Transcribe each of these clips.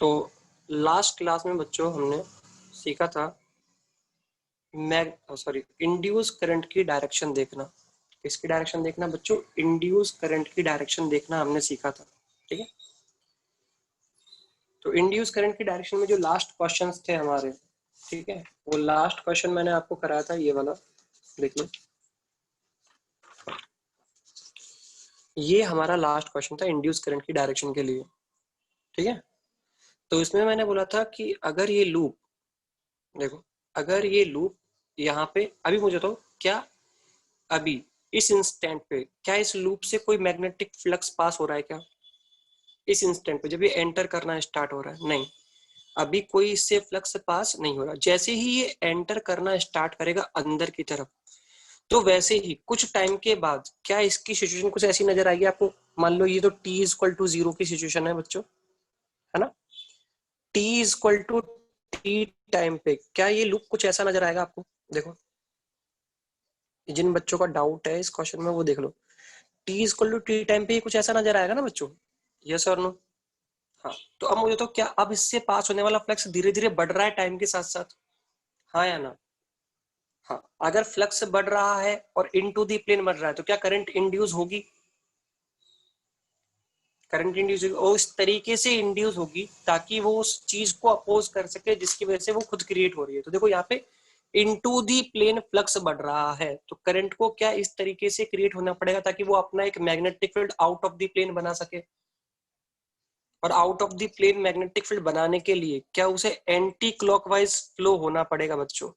तो last class में बच्चों हमने सीखा था इंड्यूस करंट की डायरेक्शन देखना। किसकी डायरेक्शन देखना बच्चों? इंड्यूस करंट की डायरेक्शन देखना हमने सीखा था। ठीक है, तो इंड्यूस करंट की डायरेक्शन में जो लास्ट क्वेश्चंस थे हमारे, ठीक है, वो लास्ट क्वेश्चन मैंने आपको कराया था, ये वाला देखिए, ये हमारा लास्ट क्वेश्चन था इंड्यूस करंट की डायरेक्शन के लिए। ठीक है, तो इसमें मैंने बोला था कि अगर ये लूप, देखो अगर ये लूप यहाँ पे, अभी मुझे तो क्या, अभी इस इंस्टेंट पे क्या इस लूप से कोई मैग्नेटिक फ्लक्स पास हो रहा है क्या? इस इंस्टेंट पे जब ये एंटर करना स्टार्ट हो रहा है, नहीं, अभी कोई इससे फ्लक्स पास नहीं हो रहा। जैसे ही ये एंटर करना स्टार्ट करेगा अंदर की तरफ, तो वैसे ही कुछ टाइम के बाद क्या इसकी सिचुएशन कुछ ऐसी नजर आएगी आपको? मान लो ये तो t इक्वल टू 0 की सिचुएशन है बच्चों, है ना? t equal to t time पे क्या ये लूप कुछ ऐसा नजर आएगा आपको? देखो, जिन बच्चों का डाउट है इस क्वेश्चन में वो देख लो, t equal to T time पे कुछ ऐसा नजर आएगा ना बच्चों? यस और नो? हाँ, तो अब मुझे तो क्या अब इससे पास होने वाला फ्लक्स धीरे धीरे बढ़ रहा है टाइम के साथ साथ? हाँ या ना? हाँ, अगर फ्लक्स बढ़ रहा है और इनटू दी प्लेन बढ़ रहा है तो क्या करंट इंड्यूस होगी? करंट इंड्यूस होगी, और इस तरीके से इंड्यूस होगी ताकि वो उस चीज को अपोज कर सके जिसकी वजह से वो खुद क्रिएट हो रही है। तो देखो यहाँ पे इनटू दी प्लेन फ्लक्स बढ़ रहा है, तो करंट को क्या इस तरीके से क्रिएट होना पड़ेगा ताकि वो अपना एक magnetic field out of the plane बना सके। और out of the plane magnetic field बनाने के लिए क्या उसे एंटी क्लॉकवाइज फ्लो होना पड़ेगा बच्चों?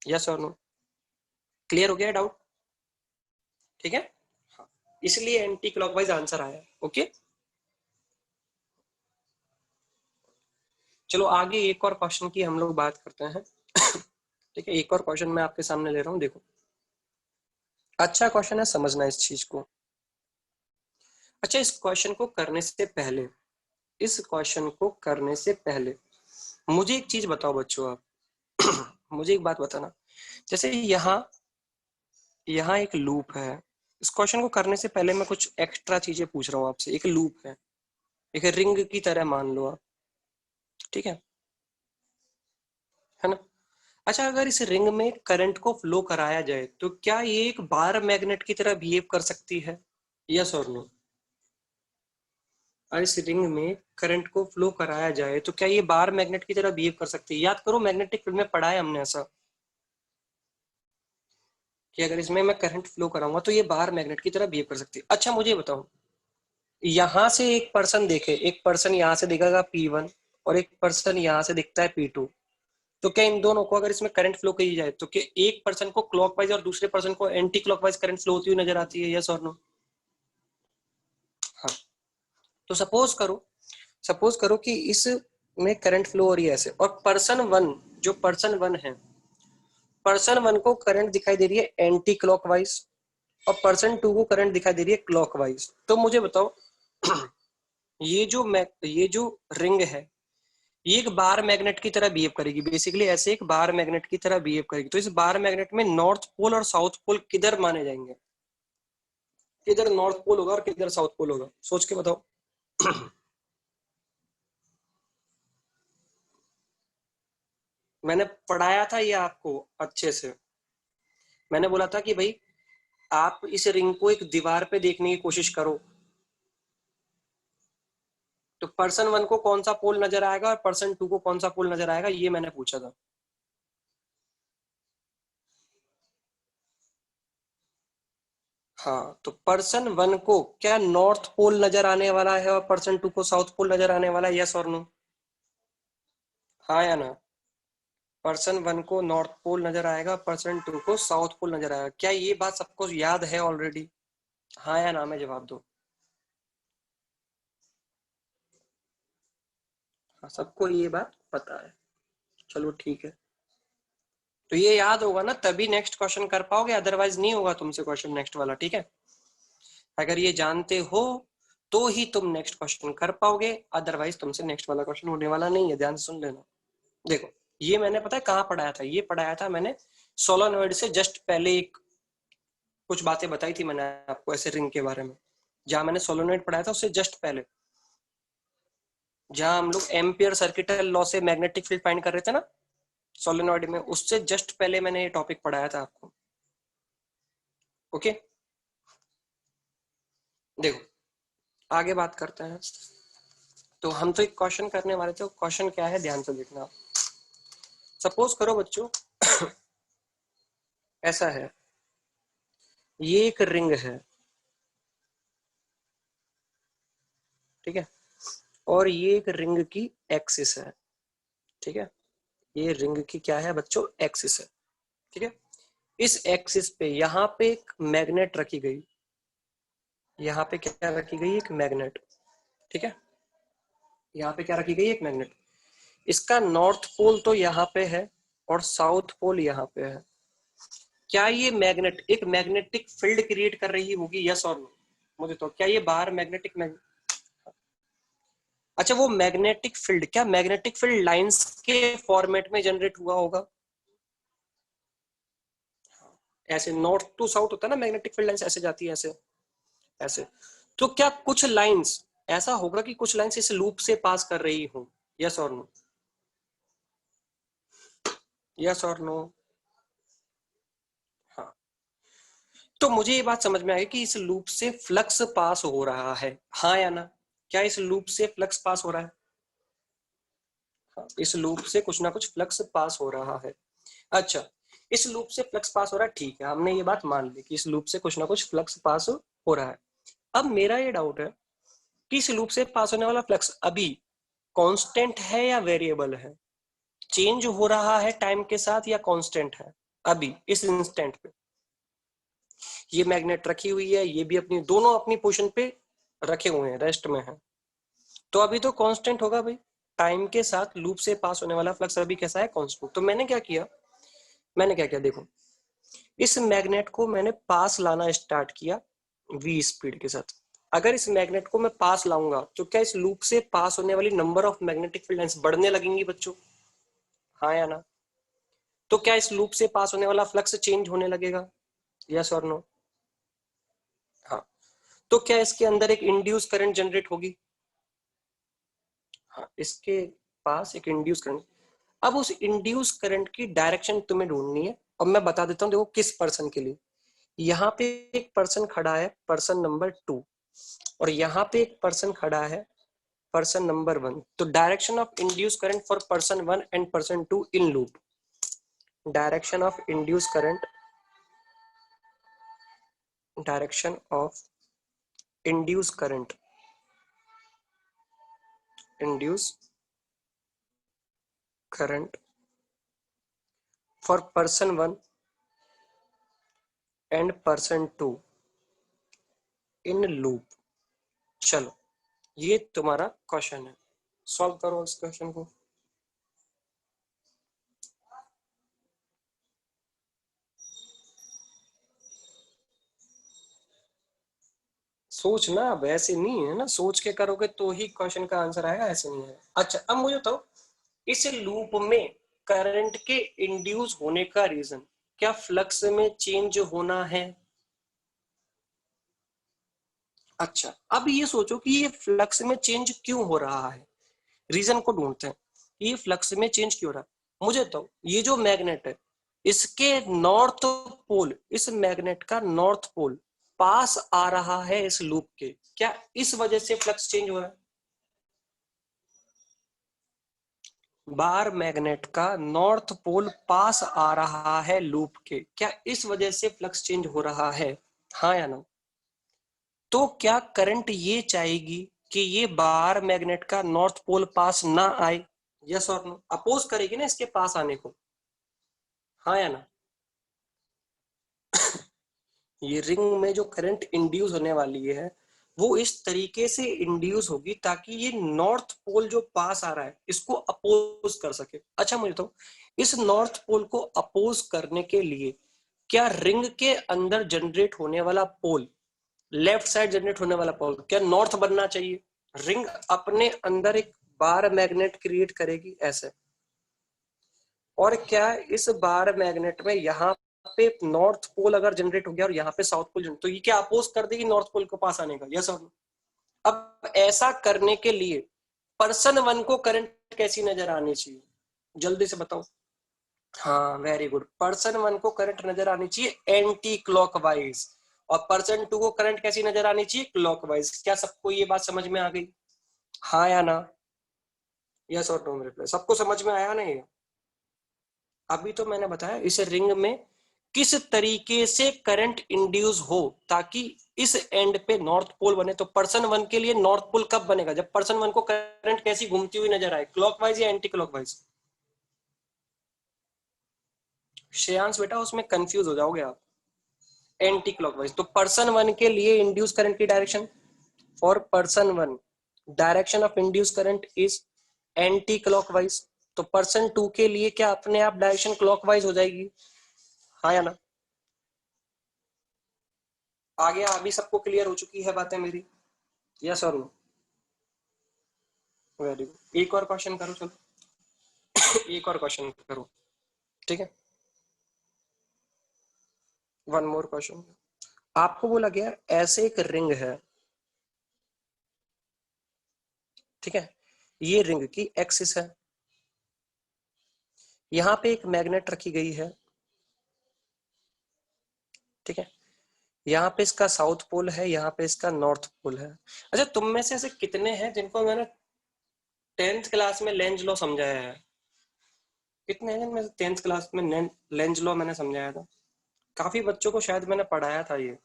यस और नो? क्लियर हो गया डाउट? ठीक है, हाँ, इसलिए एंटी क्लॉकवाइज आंसर आया। ओके, चलो आगे एक और क्वेश्चन की हम लोग बात करते हैं। ठीक है, एक और क्वेश्चन मैं आपके सामने ले रहा हूँ, देखो अच्छा क्वेश्चन है, समझना इस चीज को। अच्छा, इस क्वेश्चन को करने से पहले, इस क्वेश्चन को करने से पहले मुझे एक चीज बताओ बच्चों आप। मुझे एक बात बताना, जैसे यहाँ यहाँ एक लूप है, इस क्वेश्चन को करने से पहले मैं कुछ एक्स्ट्रा चीजें पूछ रहा हूँ आपसे। एक लूप है, एक रिंग की तरह मान लो आप, ठीक है ना? अच्छा, अगर इस रिंग में करंट को फ्लो कराया जाए तो क्या ये एक बार मैग्नेट की तरह बिहेव कर सकती है? यस और नो? और इस रिंग में करंट को फ्लो कराया जाए तो क्या ये बार मैग्नेट की तरह बिहेव कर सकती है? याद करो, मैग्नेटिक फील्ड में पढ़ा है हमने ऐसा कि अगर इसमें मैं करंट फ्लो कराऊंगा तो ये बार मैग्नेट की तरह बिहेव कर सकती है। अच्छा मुझे बताओ, यहां से एक पर्सन देखे, एक पर्सन यहाँ से दिखेगा P1 और एक पर्सन यहाँ से दिखता है P2, तो क्या इन दोनों को अगर इसमें करंट फ्लो की जाए तो क्या एक पर्सन को क्लॉकवाइज और दूसरे पर्सन को एंटी क्लॉकवाइज करंट फ्लो होती हुई नजर आती है? यस और नो? हाँ, तो सपोज करो कि इस में करंट फ्लो हो रही है ऐसे, और पर्सन वन, जो पर्सन वन है, पर्सन वन को करंट दिखाई दे रही है एंटी क्लॉकवाइज और पर्सन टू को करंट दिखाई दे रही है क्लॉकवाइज। तो मुझे बताओ, ये जो रिंग है ये एक बार मैग्नेट की तरह बिहेव करेगी, बेसिकली ऐसे एक बार मैग्नेट की तरह बिहेव करेगी। तो इस बार मैग्नेट में नॉर्थ पोल और साउथ पोल किधर माने जाएंगे? किधर नॉर्थ पोल होगा और किधर साउथ पोल होगा? सोच के बताओ। मैंने पढ़ाया था ये आपको अच्छे से। मैंने बोला था कि भाई आप इस रिंग को एक दीवार पे देखने की कोशिश करो, तो पर्सन वन को कौन सा पोल नजर आएगा और पर्सन टू को कौन सा पोल नजर आएगा, ये मैंने पूछा था। हाँ, तो पर्सन वन को क्या नॉर्थ पोल नजर आने वाला है और पर्सन टू को साउथ पोल नजर आने वाला है? यस और नो? हाँ या ना? पर्सन वन को नॉर्थ पोल नजर आएगा, पर्सन टू को साउथ पोल नजर आएगा। क्या ये बात सबको याद है ऑलरेडी? हाँ या ना में जवाब दो। हाँ, सबको ये बात पता है, चलो ठीक है। तो ये याद होगा ना, तभी नेक्स्ट क्वेश्चन कर पाओगे, अदरवाइज नहीं होगा तुमसे क्वेश्चन नेक्स्ट वाला। ठीक है, अगर ये जानते हो तो ही तुम नेक्स्ट क्वेश्चन कर पाओगे, अदरवाइज तुमसे नेक्स्ट वाला क्वेश्चन होने वाला नहीं है। ध्यान से सुन लेना। देखो, ये मैंने पता है कहाँ पढ़ाया था? ये पढ़ाया था मैंने सोलोनॉइड से जस्ट पहले, एक कुछ बातें बताई थी मैंने आपको ऐसे रिंग के बारे में, जहां मैंने सोलोनॉइड पढ़ाया था उससे जस्ट पहले। जहां हम लोग एम्पियर सर्किटल लॉ से मैग्नेटिक फील्ड फाइंड कर रहे थे ना सोलेनॉइड में, उससे जस्ट पहले मैंने ये टॉपिक पढ़ाया था आपको। ओके, देखो आगे बात करते हैं। तो हम तो एक क्वेश्चन करने वाले थे, क्वेश्चन क्या है ध्यान से देखना। सपोज करो बच्चों ऐसा है, ये एक रिंग है, ठीक है, और ये एक रिंग की एक्सिस है, ठीक है, ये रिंग की क्या है बच्चों, एक्सिस है, ठीक है। इस एक्सिस पे यहाँ पे एक मैग्नेट रखी गई, यहाँ पे क्या रखी गई, एक मैग्नेट, ठीक है, यहाँ पे क्या रखी गई, एक मैग्नेट। इसका नॉर्थ पोल तो यहाँ पे है और साउथ पोल यहाँ पे है। क्या ये मैग्नेट एक मैग्नेटिक फील्ड क्रिएट कर रही होगी, यस और नो? मुझे तो क्या ये बाहर मैग्नेटिक अच्छा, वो मैग्नेटिक फील्ड, क्या मैग्नेटिक फील्ड लाइंस के फॉर्मेट में जनरेट हुआ होगा? ऐसे नॉर्थ टू साउथ होता है ना, मैग्नेटिक फील्ड लाइंस ऐसे जाती है, ऐसे ऐसे। तो क्या कुछ लाइंस ऐसा होगा कि कुछ लाइंस इस लूप से पास कर रही हो, यस और नो? यस और नो? हाँ, तो मुझे ये बात समझ में आई कि इस लूप से फ्लक्स पास हो रहा है, हाँ या ना? क्या इस लूप से फ्लक्स पास हो रहा है? हाँ, इस लूप से कुछ ना कुछ फ्लक्स पास हो रहा है। अच्छा, इस लूप से फ्लक्स पास हो रहा है, ठीक है, हमने ये बात मान ली कि इस लूप से कुछ ना कुछ फ्लक्स पास हो रहा है। अब मेरा ये डाउट है कि इस लूप से पास होने वाला फ्लक्स अभी कांस्टेंट है या वेरिएबल है, चेंज हो रहा है टाइम के साथ या कांस्टेंट है अभी इस इंस्टेंट पे? ये मैग्नेट रखी हुई है, ये भी अपनी दोनों अपनी पोजीशन पे रखे हुए हैं, रेस्ट में है, तो अभी तो कांस्टेंट होगा भाई। टाइम के साथ लूप से पास होने वाला फ्लक्स अभी कैसा है, कांस्टेंट। तो मैंने क्या किया देखो, इस मैग्नेट को मैंने पास लाना स्टार्ट किया v स्पीड के साथ। अगर इस मैग्नेट को मैं पास लाऊंगा तो क्या इस लूप से पास होने वाली number of magnetic field lines बढ़ने लगेंगी बच्चों, हाँ या ना? तो क्या इस लूप से पास होने वाला फ्लक्स चेंज होने लगेगा, यस और नो? हाँ, तो क्या इसके अंदर एक इंड्यूस करंट जनरेट होगी? हाँ, इसके पास एक इंड्यूस करंट। अब उस इंड्यूस करंट की डायरेक्शन तुम्हें ढूंढनी है, और मैं बता देता हूँ देखो किस पर्सन के लिए। यहाँ पे एक पर्सन खड़ा है, पर्सन नंबर 2, और यहाँ पे एक पर्सन खड़ा है, पर्सन नंबर 1। तो direction of induce current for person 1 and person 2 in loop, direction of induce current, direction of induce current, induce current for person 1 and person 2 in loop. चलो, ये तुम्हारा क्वेश्चन है, सॉल्व करो इस question को। सोचना, अब ऐसे नहीं है ना, सोच के करोगे तो ही क्वेश्चन का आंसर आएगा, ऐसे नहीं है। अच्छा, अब मुझे तो इस लूप में करंट के इंड्यूस होने का रीजन क्या फ्लक्स में चेंज होना है? अच्छा, अब ये सोचो कि ये फ्लक्स में चेंज क्यों हो रहा है, रीजन को ढूंढते हैं। ये फ्लक्स में चेंज क्यों हो रहा है? मुझे तो ये जो मैग्नेट है, इसके नॉर्थ पोल, इस मैग्नेट का नॉर्थ पोल पास आ रहा है इस लूप के, क्या इस वजह से फ्लक्स चेंज हो रहा है? बार मैग्नेट का नॉर्थ पोल पास आ रहा है लूप के, क्या इस वजह से फ्लक्स चेंज हो रहा है, हाँ या ना? तो क्या करंट ये चाहेगी कि ये बार मैग्नेट का नॉर्थ पोल पास ना आए, यस और नो? अपोज करेगी ना इसके पास आने को, हाँ या ना? ये रिंग में जो करंट इंड्यूस होने वाली है वो इस तरीके से इंड्यूस होगी ताकि ये नॉर्थ पोल जो पास आ रहा है इसको अपोज कर सके। अच्छा, मुझे तो इस नॉर्थ पोल को अपोज करने के लिए क्या रिंग के अंदर जनरेट होने वाला पोल, लेफ्ट साइड जनरेट होने वाला पोल क्या नॉर्थ बनना चाहिए? रिंग अपने अंदर एक बार मैग्नेट क्रिएट करेगी ऐसे, और क्या इस बार मैग्नेट में यहाँ पे नॉर्थ पोल अगर जनरेट हो गया और यहाँ पे साउथ पोल जनरेट, तो ये क्या अपोज कर देगी नॉर्थ पोल को पास आने का, यस और नो? अब ऐसा करने के लिए पर्सन वन को करंट कैसी नजर आनी चाहिए, जल्दी से बताओ। हाँ वेरी गुड, पर्सन वन को करंट नजर आनी चाहिए एंटी क्लॉकवाइज, और पर्सन टू को करंट कैसी नजर आनी चाहिए, क्लॉकवाइज। क्या सबको ये बात समझ में आ गई, हाँ या ना, यस और नो में रिप्लाई, सबको समझ में आया नहीं? अभी तो मैंने बताया इस रिंग में किस तरीके से करंट इंड्यूस हो ताकि इस एंड पे नॉर्थ पोल बने। तो पर्सन वन के लिए नॉर्थ पोल कब बनेगा, जब पर्सन वन को करंट कैसी घूमती हुई नजर आए, क्लॉकवाइज या एंटी क्लॉकवाइज? श्रेयांश बेटा उसमें कंफ्यूज हो जाओगे आप, एंटी क्लॉकवाइज। तो पर्सन वन के लिए इंड्यूस करंट की direction, for person one direction of induce current is anti clockwise. तो पर्सन टू के लिए क्या अपने आप डायरेक्शन क्लॉकवाइज हो जाएगी, हाँ या ना? आगे अभी सबको क्लियर हो चुकी है बातें मेरी, यस और नो? वेरी गुड, एक और क्वेश्चन करो चलो। एक और क्वेश्चन करो, ठीक है, वन मोर क्वेश्चन। आपको बोला गया ऐसे एक रिंग है, ठीक है, ये रिंग की एक्सिस है, यहां पे एक मैग्नेट रखी गई है, ठीक है, यहाँ पे इसका साउथ पोल है, यहाँ पे इसका नॉर्थ पोल है। अच्छा तुम में से ऐसे कितने हैं जिनको मैंने 10th क्लास में लेंज लॉ समझाया है, कितने हैं जिनमें 10th क्लास में लेंज लॉ मैंने समझाया था? काफी बच्चों को शायद मैंने पढ़ाया था ये,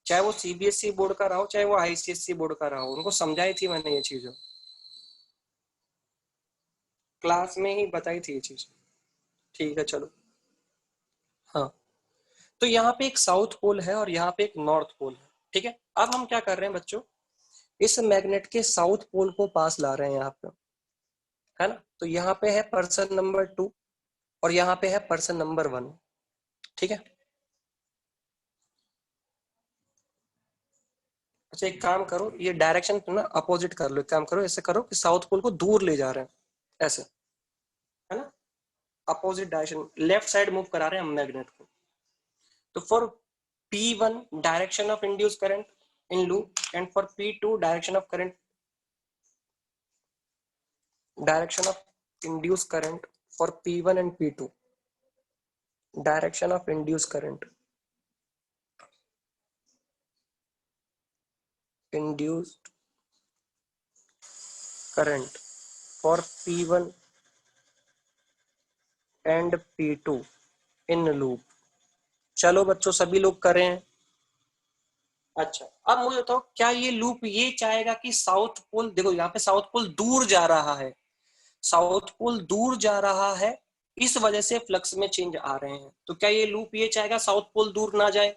चाहे वो सीबीएसई बोर्ड का रहा हो चाहे वो आईसीएसई बोर्ड का रहा हो, उनको समझाई थी मैंने ये चीज, क्लास में ही बताई थी ये चीज। ठीक है चलो, हाँ, तो यहाँ पे एक साउथ पोल है और यहाँ पे एक नॉर्थ पोल है, ठीक है। अब हम क्या कर रहे हैं बच्चों, इस मैग्नेट के साउथ पोल को पास ला रहे हैं यहाँ पे, है ना। तो यहाँ पे है पर्सन नंबर 2 और यहाँ पे है पर्सन नंबर 1, ठीक है। अच्छा एक काम करो, ये डायरेक्शन ना अपोजिट कर लो, एक काम करो ऐसे करो कि साउथ पोल को दूर ले जा रहे हैं ऐसे, है ना, opposite direction, left side move करा रहे हैं हम मैग्नेट को। तो for P1 direction of induce current in loop and for P2 direction of current, direction of induce current for P1 and P2, direction of induce current, induced current for P1 and P2 in loop. चलो बच्चों सभी लोग करें। अच्छा अब मुझे बताओ क्या ये लूप ये चाहेगा कि साउथ पोल, देखो यहाँ पे साउथ पोल दूर जा रहा है, साउथ पोल दूर जा रहा है, इस वजह से फ्लक्स में चेंज आ रहे हैं। तो क्या ये लूप ये चाहेगा साउथ पोल दूर ना जाए,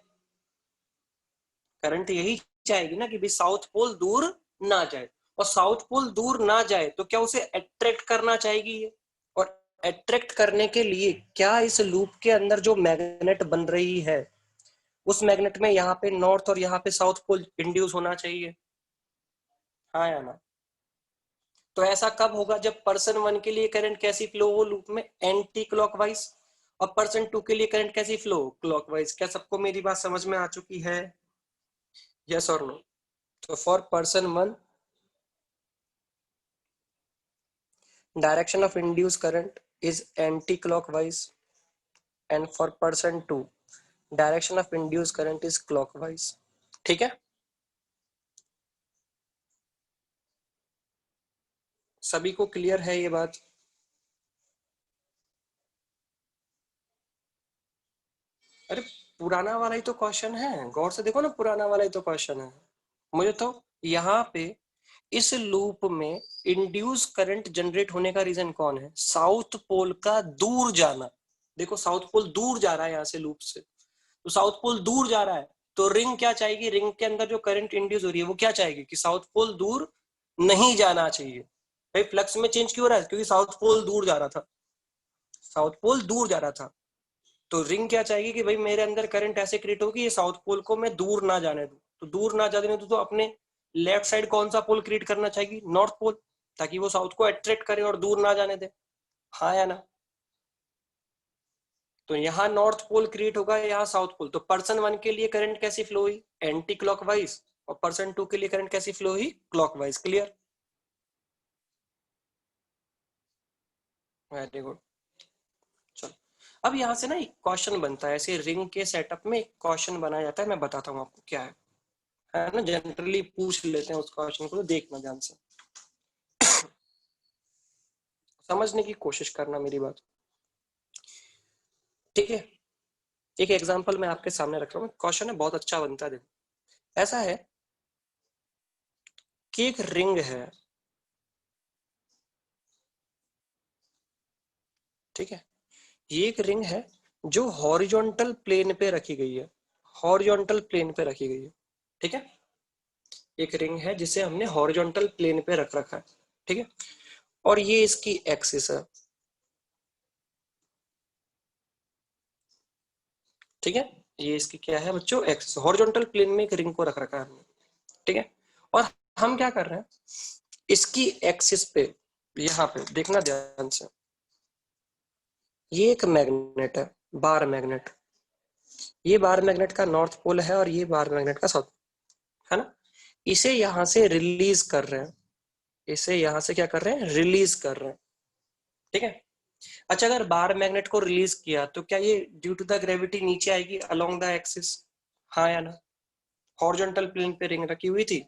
करंट यही चाहेगी ना कि भाई साउथ पोल दूर ना जाए, और साउथ पोल दूर ना जाए तो क्या उसे अट्रैक्ट करना चाहेगी ये, और अट्रैक्ट करने के लिए क्या इस लूप के अंदर जो मैग्नेट बन रही है उस मैग्नेट में यहाँ पे नॉर्थ और यहाँ पे साउथ पोल इंड्यूस होना चाहिए, हाँ या ना? तो ऐसा कब होगा, जब पर्सन 1 के लिए करंट कैसी फ्लो हो लूप में, एंटी क्लॉकवाइज, और पर्सन 2 के लिए करंट कैसी फ्लो, क्लॉकवाइज। क्या सबको मेरी बात समझ में आ चुकी है, यस और नो? तो for person 1 direction of induce current is anti clockwise, and for person 2 direction of induce current is clockwise, ठीक है। सभी को क्लियर है ये बात? अरे पुराना वाला ही तो क्वेश्चन है, गौर से देखो ना, पुराना वाला ही तो क्वेश्चन है। मुझे तो यहाँ पे इस लूप में इंड्यूस करंट जनरेट होने का रीजन कौन है, साउथ पोल का दूर जाना। देखो साउथ पोल दूर जा रहा है यहाँ से लूप से, तो साउथ पोल दूर जा रहा है, तो रिंग क्या चाहेगी, रिंग के अंदर जो करंट इंड्यूस हो रही है वो क्या चाहेगी कि साउथ पोल दूर नहीं जाना चाहिए। भाई फ्लक्स में चेंज क्यों हो रहा है, क्योंकि साउथ पोल दूर जा रहा था, साउथ पोल दूर जा रहा था। तो रिंग क्या चाहेगी कि भाई मेरे अंदर करंट ऐसे क्रिएट होगी ये साउथ पोल को मैं दूर ना जाने दूं, तो दूर ना जाने दूं तो अपने लेफ्ट साइड कौन सा पोल क्रिएट करना चाहेगी, नॉर्थ पोल, ताकि वो साउथ को अट्रैक्ट करे और दूर ना जाने दे, हाँ या ना? तो यहाँ नॉर्थ पोल क्रिएट होगा, यहाँ साउथ पोल। तो पर्सन 1 के लिए करंट कैसी फ्लो हुई, एंटी क्लॉकवाइज, और पर्सन 2 के लिए करंट कैसी फ्लो हुई, क्लॉकवाइज। क्लियर? Very good. चलो, अब यहाँ से ना एक क्वेश्चन बनता है, ऐसे रिंग के सेटअप में एक क्वेश्चन बनाया जाता है, मैं बताता हूँ आपको क्या है ना, जनरली पूछ लेते हैं उस क्वेश्चन को, तो देखना ध्यान से, समझने की कोशिश करना मेरी बात, ठीक है। एक एग्जांपल मैं आपके सामने रख रहा हूँ, क्वेश्चन है बहुत अच्छा बनता है, देखो ऐसा है कि एक रिंग है, ठीक है, ये एक रिंग है जो हॉरिजॉन्टल प्लेन पे रखी गई है, हॉरिजॉन्टल प्लेन पे रखी गई है, ठीक है। एक रिंग है जिसे हमने हॉरिजॉन्टल प्लेन पे रख रखा है, ठीक है, और ये इसकी एक्सिस है, ठीक है। ये इसकी क्या है बच्चों, एक्सिस, हॉरिजॉन्टल प्लेन में एक रिंग को रख रखा है हमने, ठीक है। और हम क्या कर रहे हैं, इसकी एक्सिस पे, यहाँ पे देखना ध्यान से, ये एक मैग्नेट है, बार मैग्नेट, ये बार मैग्नेट का नॉर्थ पोल है और ये बार मैग्नेट का साउथ, है ना। इसे यहां से रिलीज कर रहे हैं, इसे यहां से क्या कर रहे हैं, रिलीज कर रहे हैं, ठीक है। अच्छा, अगर बार मैग्नेट को रिलीज किया तो क्या ये ड्यू टू द ग्रेविटी नीचे आएगी अलोंग द एक्सिस, हाँ या ना। हॉरिजॉन्टल प्लेन पे रिंग रखी हुई थी,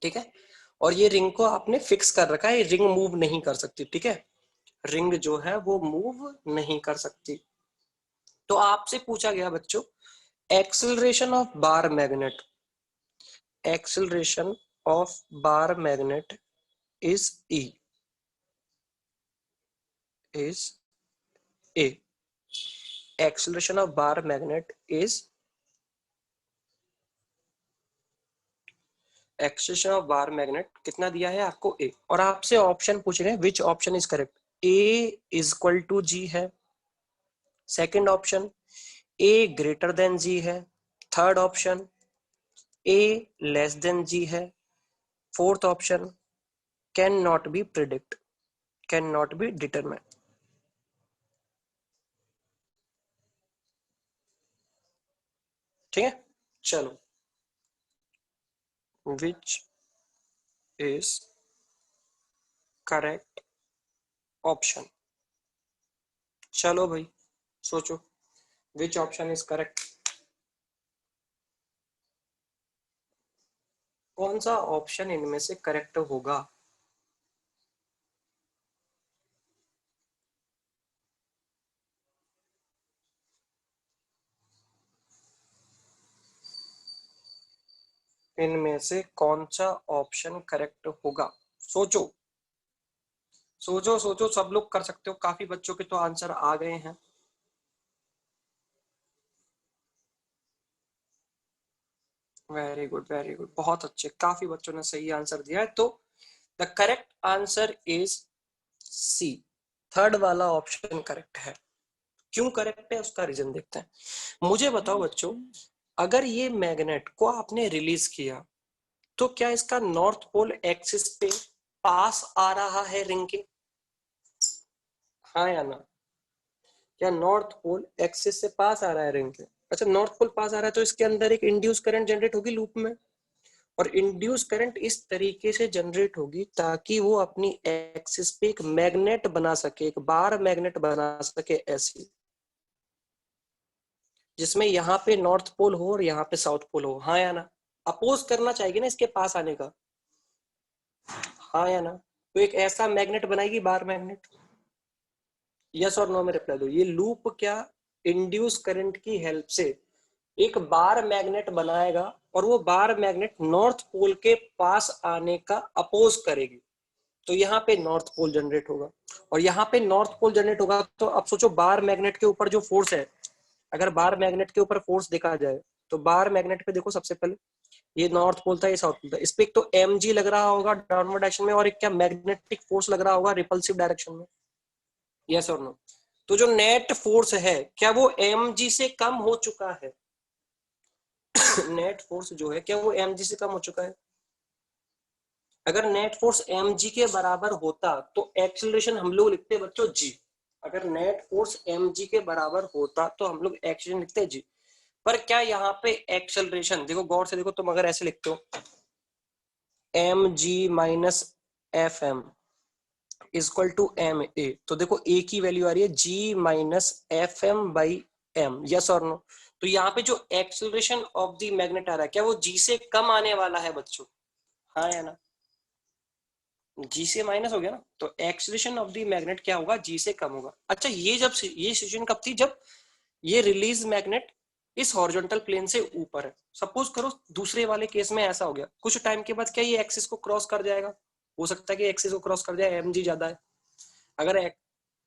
ठीक है, और ये रिंग को आपने फिक्स कर रखा है, ये रिंग मूव नहीं कर सकती, ठीक है, रिंग जो है वो मूव नहीं कर सकती। तो आपसे पूछा गया बच्चों, acceleration of bar magnet, acceleration of bar magnet is E, is A, acceleration of bar magnet is, acceleration of bar magnet कितना दिया है आपको A, और आपसे ऑप्शन पूछ रहे हैं which option is correct, A is equal to G है, second option A greater than G है, third option A less than G है, fourth option can not be predict, can not be determine, ठीक है। चलो, which is correct option, चलो भाई सोचो, विच option is correct, कौन सा ऑप्शन इनमें से करेक्ट होगा। इनमें से कौन सा ऑप्शन करेक्ट होगा, सोचो सोचो सोचो, सब लोग कर सकते हो, काफी बच्चों के तो आंसर आ गए हैं। वेरी गुड वेरी गुड, बहुत अच्छे, काफी बच्चों ने सही आंसर दिया है। तो the correct answer is C, third वाला ऑप्शन करेक्ट है। क्यों करेक्ट है उसका रीजन देखते हैं। मुझे बताओ बच्चों, अगर ये मैग्नेट को आपने रिलीज किया तो क्या इसका नॉर्थ पोल एक्सिस पे पास आ रहा है रिंग के, हाँ या ना। क्या नॉर्थ पोल एक्सिस से पास आ रहा है रिंग के, अच्छा नॉर्थ पोल पास आ रहा है तो इसके अंदर एक इंड्यूस करंट जनरेट होगी लूप में, और इंड्यूस करंट इस तरीके से जनरेट होगी ताकि वो अपनी एक्सिस पे एक मैग्नेट बना सके, एक बार मैग्नेट बना सके ऐसी, जिसमें यहाँ पे नॉर्थ पोल हो और यहाँ पे साउथ पोल हो, हाँ या ना। अपोज करना चाहिए ना इसके पास आने का, हाँ या ना। तो एक ऐसा मैग्नेट बनाएगी बार मैग्नेट, यस और नो में रिप्लाई दो। ये लूप क्या इंड्यूस करंट की हेल्प से एक बार मैग्नेट बनाएगा और वो बार मैग्नेट नॉर्थ पोल के पास आने का अपोज करेगी, तो यहाँ पे नॉर्थ पोल जनरेट होगा, और यहाँ पे नॉर्थ पोल जनरेट होगा। तो अब सोचो बार मैग्नेट के ऊपर जो फोर्स है, अगर बार मैग्नेट के ऊपर फोर्स देखा जाए तो बार मैग्नेट पे देखो, सबसे पहले ये नॉर्थ पोल था, ये साउथ पोल था, इस पे एक तो एम जी लग रहा होगा डाउनवर्ड डायरेक्शन में, और एक क्या मैग्नेटिक फोर्स लग रहा होगा रिपल्सिव डायरेक्शन में, यस और नो। तो जो नेट फोर्स है क्या वो एम जी से कम हो चुका है, नेट फोर्स जो है क्या वो एम जी से कम हो चुका है। अगर नेट फोर्स एम जी के बराबर होता तो एक्सेलरेशन हम लोग लिखते बच्चों जी, अगर नेट फोर्स एम जी के बराबर होता तो हम लोग एक्सेलरेशन लिखते जी। पर क्या यहाँ पे एक्सेलरेशन देखो, गौर से देखो, तुम अगर ऐसे लिखते हो M G minus F M equal to M A, तो देखो ए की वैल्यू आ रही है G minus F M by M, yes और नो। तो यहाँ पे जो एक्सेलरेशन ऑफ द मैग्नेट आ रहा है, क्या वो जी से कम आने वाला है बच्चों? हाँ या ना? जी से माइनस हो गया ना, तो एक्सेलरेशन ऑफ द मैग्नेट क्या होगा? जी से कम होगा। अच्छा, ये सिचुएशन कब थी? जब ये रिलीज मैग्नेट इस हॉरिजॉन्टल प्लेन से ऊपर है। सपोज करो दूसरे वाले केस में ऐसा हो गया, कुछ टाइम के बाद क्या ये एक्सिस को क्रॉस कर जाएगा? हो सकता है कि एक्सिस को क्रॉस कर जाए, एम जी ज्यादा है। अगर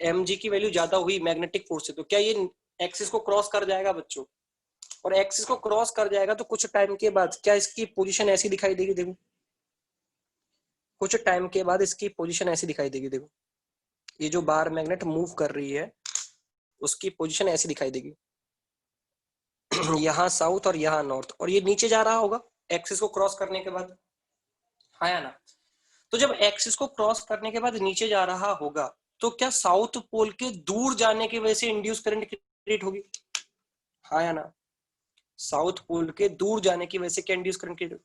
एम जी की वैल्यू ज्यादा हुई मैग्नेटिक फोर्स से, तो क्या ये एक्सिस को क्रॉस कर जाएगा बच्चों? और एक्सिस को क्रॉस कर जाएगा तो कुछ टाइम के बाद क्या इसकी पोजीशन ऐसी दिखाई देगी? देखो, कुछ टाइम के बाद इसकी पोजीशन ऐसी दिखाई देगी। देखो, ये जो बार मैग्नेट मूव कर रही है उसकी पोजीशन ऐसी दिखाई देगी यहाँ साउथ और यहाँ नॉर्थ, और ये नीचे जा रहा होगा एक्सिस को क्रॉस करने के बाद। हाँ या ना? तो जब एक्सिस को क्रॉस करने के बाद नीचे जा रहा होगा, तो क्या साउथ पोल के दूर जाने की वजह से इंड्यूस करंट क्रिएट होगी? हाँ या ना? साउथ पोल के दूर जाने की वजह से क्या इंड्यूस करंट क्रिएट होगी?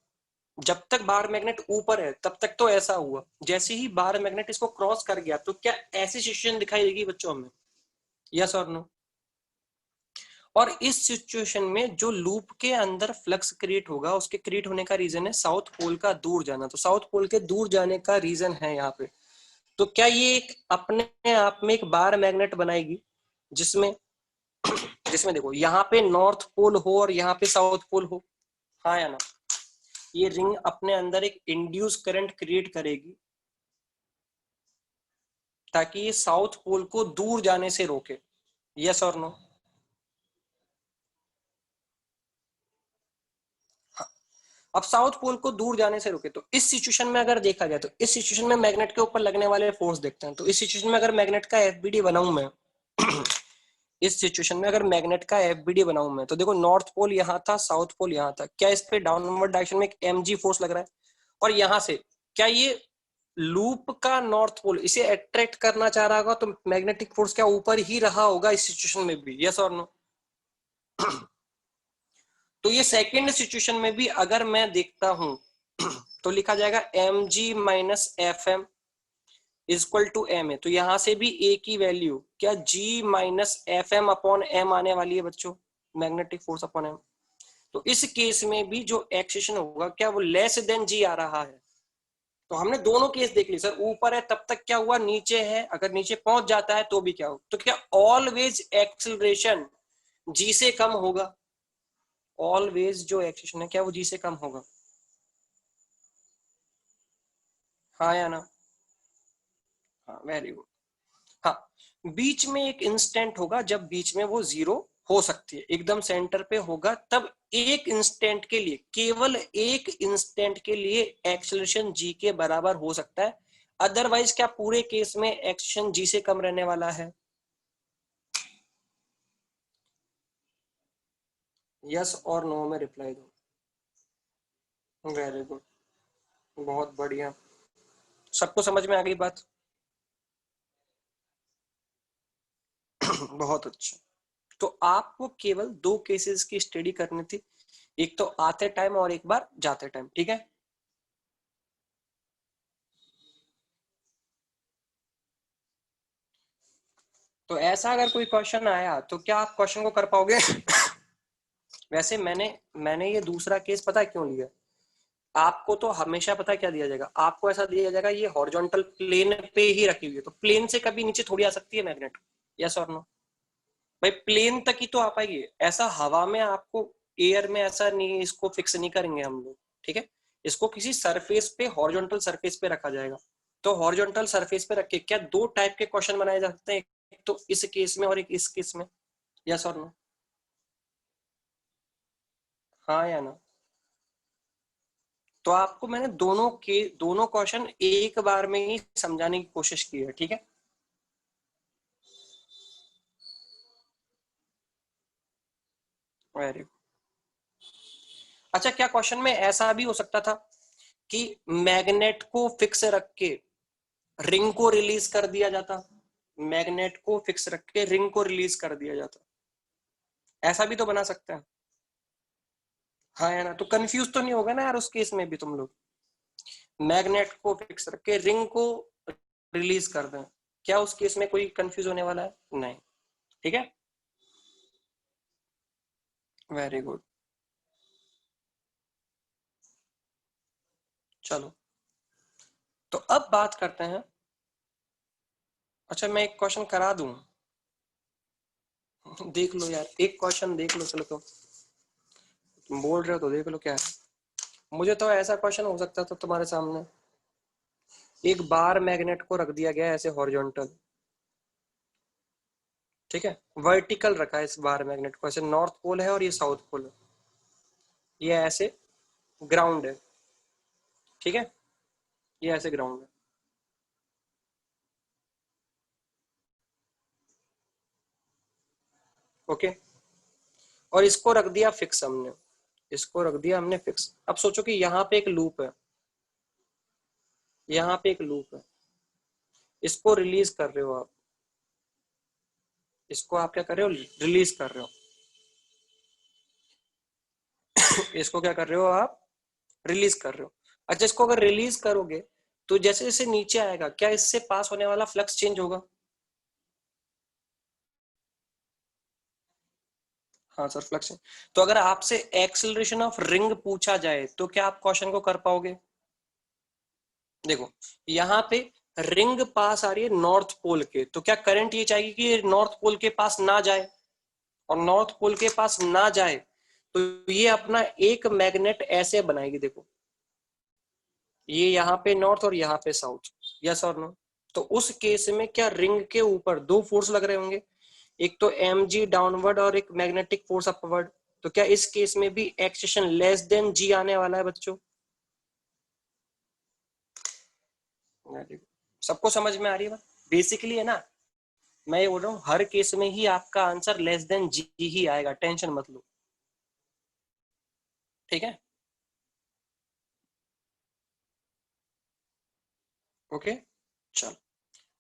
जब तक बार मैग्नेट ऊपर है तब तक तो ऐसा हुआ, जैसे ही बार मैग्नेट इसको क्रॉस कर गया तो क्या ऐसी सिचुएशन दिखाई देगी बच्चों हमें? यस और नो? और इस सिचुएशन में जो लूप के अंदर फ्लक्स क्रिएट होगा, उसके क्रिएट होने का रीजन है साउथ पोल का दूर जाना। तो साउथ पोल के दूर जाने का रीजन है यहाँ पे। तो क्या ये एक अपने आप में एक बार मैग्नेट बनाएगी, जिसमें जिसमें देखो यहाँ पे नॉर्थ पोल हो और यहाँ पे साउथ पोल हो? हाँ या ना? ये रिंग अपने अंदर एक इंड्यूस करंट क्रिएट करेगी ताकि ये साउथ पोल को दूर जाने से रोके। यस और नो? अब साउथ पोल को दूर जाने से रोके, तो इस सिचुएशन में अगर देखा जाए, तो इस सिचुएशन में मैग्नेट के ऊपर लगने वाले फोर्स देखते हैं। तो इस सिचुएशन में अगर मैग्नेट का एफबीडी बनाऊं मैं इस सिचुएशन में अगर मैग्नेट का एफबीडी बनाऊं मैं, तो देखो नॉर्थ पोल यहाँ था, साउथ पोल यहाँ था। क्या इस पे डाउनवर्ड डायरेक्शन में एक एमजी फोर्स लग रहा है? और यहाँ से क्या ये लूप का नॉर्थ पोल इसे अट्रैक्ट करना चाह रहा होगा, तो मैग्नेटिक फोर्स क्या ऊपर ही रहा होगा इस सिचुएशन में भी? यस और नो? तो ये सेकेंड सिचुएशन में भी अगर मैं देखता हूं तो लिखा जाएगा M G minus F M equal to M A. तो यहां से भी ए की वैल्यू क्या G minus F M upon M आने वाली है बच्चों, मैग्नेटिक फोर्स अपॉन एम। तो इस केस में भी जो एक्सेशन होगा क्या वो लेस देन जी आ रहा है? तो हमने दोनों केस देख ली सर। ऊपर है तब तक क्या हुआ, नीचे है अगर नीचे पहुंच जाता है तो भी क्या हो? तो क्या ऑलवेज एक्सेलरेशन जी से कम होगा? ऑलवेज जो एक्सेशन है क्या वो जी से कम होगा? हाँ या ना? हाँ, वेरी गुड। हाँ, बीच में एक इंस्टेंट होगा जब बीच में वो जीरो हो सकती है, एकदम सेंटर पे होगा तब एक इंस्टेंट के लिए, केवल एक इंस्टेंट के लिए एक्सेलरेशन जी के बराबर हो सकता है। अदरवाइज क्या पूरे केस में एक्सेलरेशन जी से कम रहने वाला है? यस और नो में रिप्लाई दो। वेरी गुड, बहुत बढ़िया। सबको समझ में आ गई बात? बहुत अच्छा। तो आपको केवल दो केसेस की स्टडी करनी थी, एक तो आते टाइम और एक बार जाते टाइम, ठीक है? तो ऐसा अगर कोई क्वेश्चन आया तो क्या आप क्वेश्चन को कर पाओगे? वैसे मैंने ये दूसरा केस पता है क्यों लिया? आपको तो हमेशा पता है क्या दिया जाएगा, आपको ऐसा दिया जाएगा ये हॉरिजॉन्टल प्लेन पे ही रखी हुई है, तो प्लेन से कभी नीचे थोड़ी आ सकती है मैग्नेट? यस और नो? भाई प्लेन तक ही तो आ पाएगी, ऐसा हवा में आपको, एयर में ऐसा नहीं, इसको फिक्स नहीं करेंगे हम लोग, ठीक है? इसको किसी सरफेस पे, हॉरिजॉन्टल सरफेस पे रखा जाएगा। तो हॉरिजॉन्टल सरफेस पे रख के क्या दो टाइप के क्वेश्चन बनाए जा सकते हैं, एक तो इस केस में और एक इस केस में। यस और नो? हाँ या ना? तो आपको मैंने दोनों क्वेश्चन एक बार में ही समझाने की कोशिश की है, ठीक है? Very good. अच्छा, क्या क्वेश्चन में ऐसा भी हो सकता था कि मैग्नेट को फिक्स रख के रिंग को रिलीज कर दिया जाता? मैग्नेट को फिक्स रख के रिंग को रिलीज कर दिया जाता, ऐसा भी तो बना सकते हैं। हाँ या ना? तो कंफ्यूज तो नहीं होगा ना यार उस केस में भी तुम लोग? मैग्नेट को फिक्स रख के रिंग को रिलीज कर दें, क्या उस केस में कोई कंफ्यूज होने वाला है? नहीं। ठीक है, वेरी गुड। चलो, तो अब बात करते हैं। अच्छा, मैं एक क्वेश्चन करा दूं, देख लो यार, एक क्वेश्चन देख लो। चलो, तो तुम बोल रहे हो तो देख लो क्या है। मुझे तो ऐसा क्वेश्चन हो सकता था तुम्हारे सामने, एक बार मैग्नेट को रख दिया गया है ऐसे हॉरिजॉन्टल, ठीक है, वर्टिकल रखा है इस बार मैग्नेट को, ऐसे नॉर्थ पोल है और ये साउथ पोल है, ये ऐसे ग्राउंड है, ठीक है, ये ऐसे ग्राउंड है। ओके, और इसको रख दिया फिक्स हमने, इसको रख दिया हमने फिक्स। अब सोचो कि यहाँ पे एक लूप है, यहाँ पे एक लूप है, इसको रिलीज कर रहे हो आप, इसको आप क्या कर रहे हो, रिलीज कर रहे हो। इसको क्या कर रहे हो आप, रिलीज कर रहे हो। अच्छा, इसको अगर रिलीज करोगे तो जैसे जैसे नीचे आएगा, क्या इससे पास होने वाला फ्लक्स चेंज होगा? हाँ सर, फ्लक्स। तो अगर आपसे एक्सेलरेशन ऑफ रिंग पूछा जाए तो क्या आप क्वेश्चन को कर पाओगे? देखो, यहाँ पे रिंग पास आ रही है नॉर्थ पोल के, तो क्या करंट ये चाहेगी कि ये नॉर्थ पोल के पास ना जाए? और नॉर्थ पोल के पास ना जाए तो ये अपना एक मैग्नेट ऐसे बनाएगी, देखो, ये यहाँ पे नॉर्थ और यहाँ पे साउथ, यस और नो? तो उस केस में क्या रिंग के ऊपर दो फोर्स लग रहे होंगे, एक तो एम जी डाउनवर्ड और एक मैग्नेटिक फोर्स अपवर्ड। तो क्या इस केस में भी एक्सेशन लेस देन जी आने वाला है बच्चों? सबको समझ में आ रही है बात? बेसिकली है ना, मैं ये बोल रहा हूँ हर केस में ही आपका आंसर लेस देन जी ही आएगा, टेंशन मत लो, ठीक है। ओके, चलो,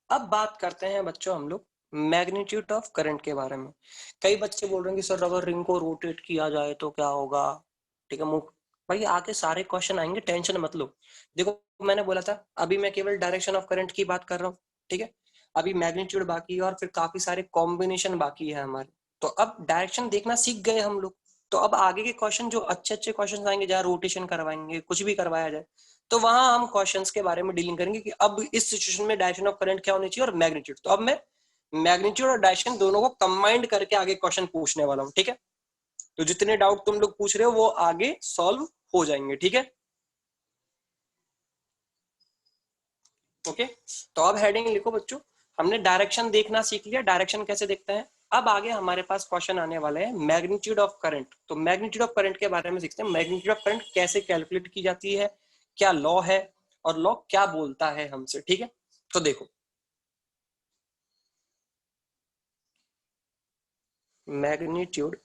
अब बात करते हैं बच्चों हम लोग मैग्नीट्यूड ऑफ करंट के बारे में। कई बच्चे बोल रहे हैं कि सर अगर रिंग को रोटेट किया जाए तो क्या होगा? ठीक है, मुख भाई आगे सारे क्वेश्चन आएंगे, टेंशन मत लो। देखो, मैंने बोला था अभी मैं केवल डायरेक्शन ऑफ करंट की बात कर रहा हूँ, ठीक है, अभी मैग्नीट्यूड बाकी है और फिर काफी सारे कॉम्बिनेशन बाकी है हमारे। तो अब डायरेक्शन देखना सीख गए हम लोग, तो अब आगे के क्वेश्चन जो अच्छे अच्छे क्वेश्चन आएंगे, जहाँ रोटेशन करवाएंगे, कुछ भी करवाया जाए, तो वहां हम क्वेश्चंस के बारे में डीलिंग करेंगे कि अब इस सिचुएशन में डायरेक्शन ऑफ करंट क्या होनी चाहिए और मैग्नीट्यूड। तो अब मैं मैग्नीट्यूड और डायरेक्शन दोनों को कंबाइंड करके आगे क्वेश्चन पूछने वाला हूँ, ठीक है। तो जितने डाउट तुम लोग पूछ रहे हो वो आगे सॉल्व हो जाएंगे, ठीक है। ओके, तो अब हेडिंग लिखो बच्चों, हमने डायरेक्शन देखना सीख लिया, डायरेक्शन कैसे देखते हैं। अब आगे हमारे पास क्वेश्चन आने वाले हैं मैग्नीट्यूड ऑफ करंट। तो मैग्नीट्यूड ऑफ करंट के बारे में सीखते हैं, मैग्नीट्यूड ऑफ करंट कैसे कैलकुलेट की जाती है, क्या लॉ है और लॉ क्या बोलता है हमसे, ठीक है। तो देखो, magnitude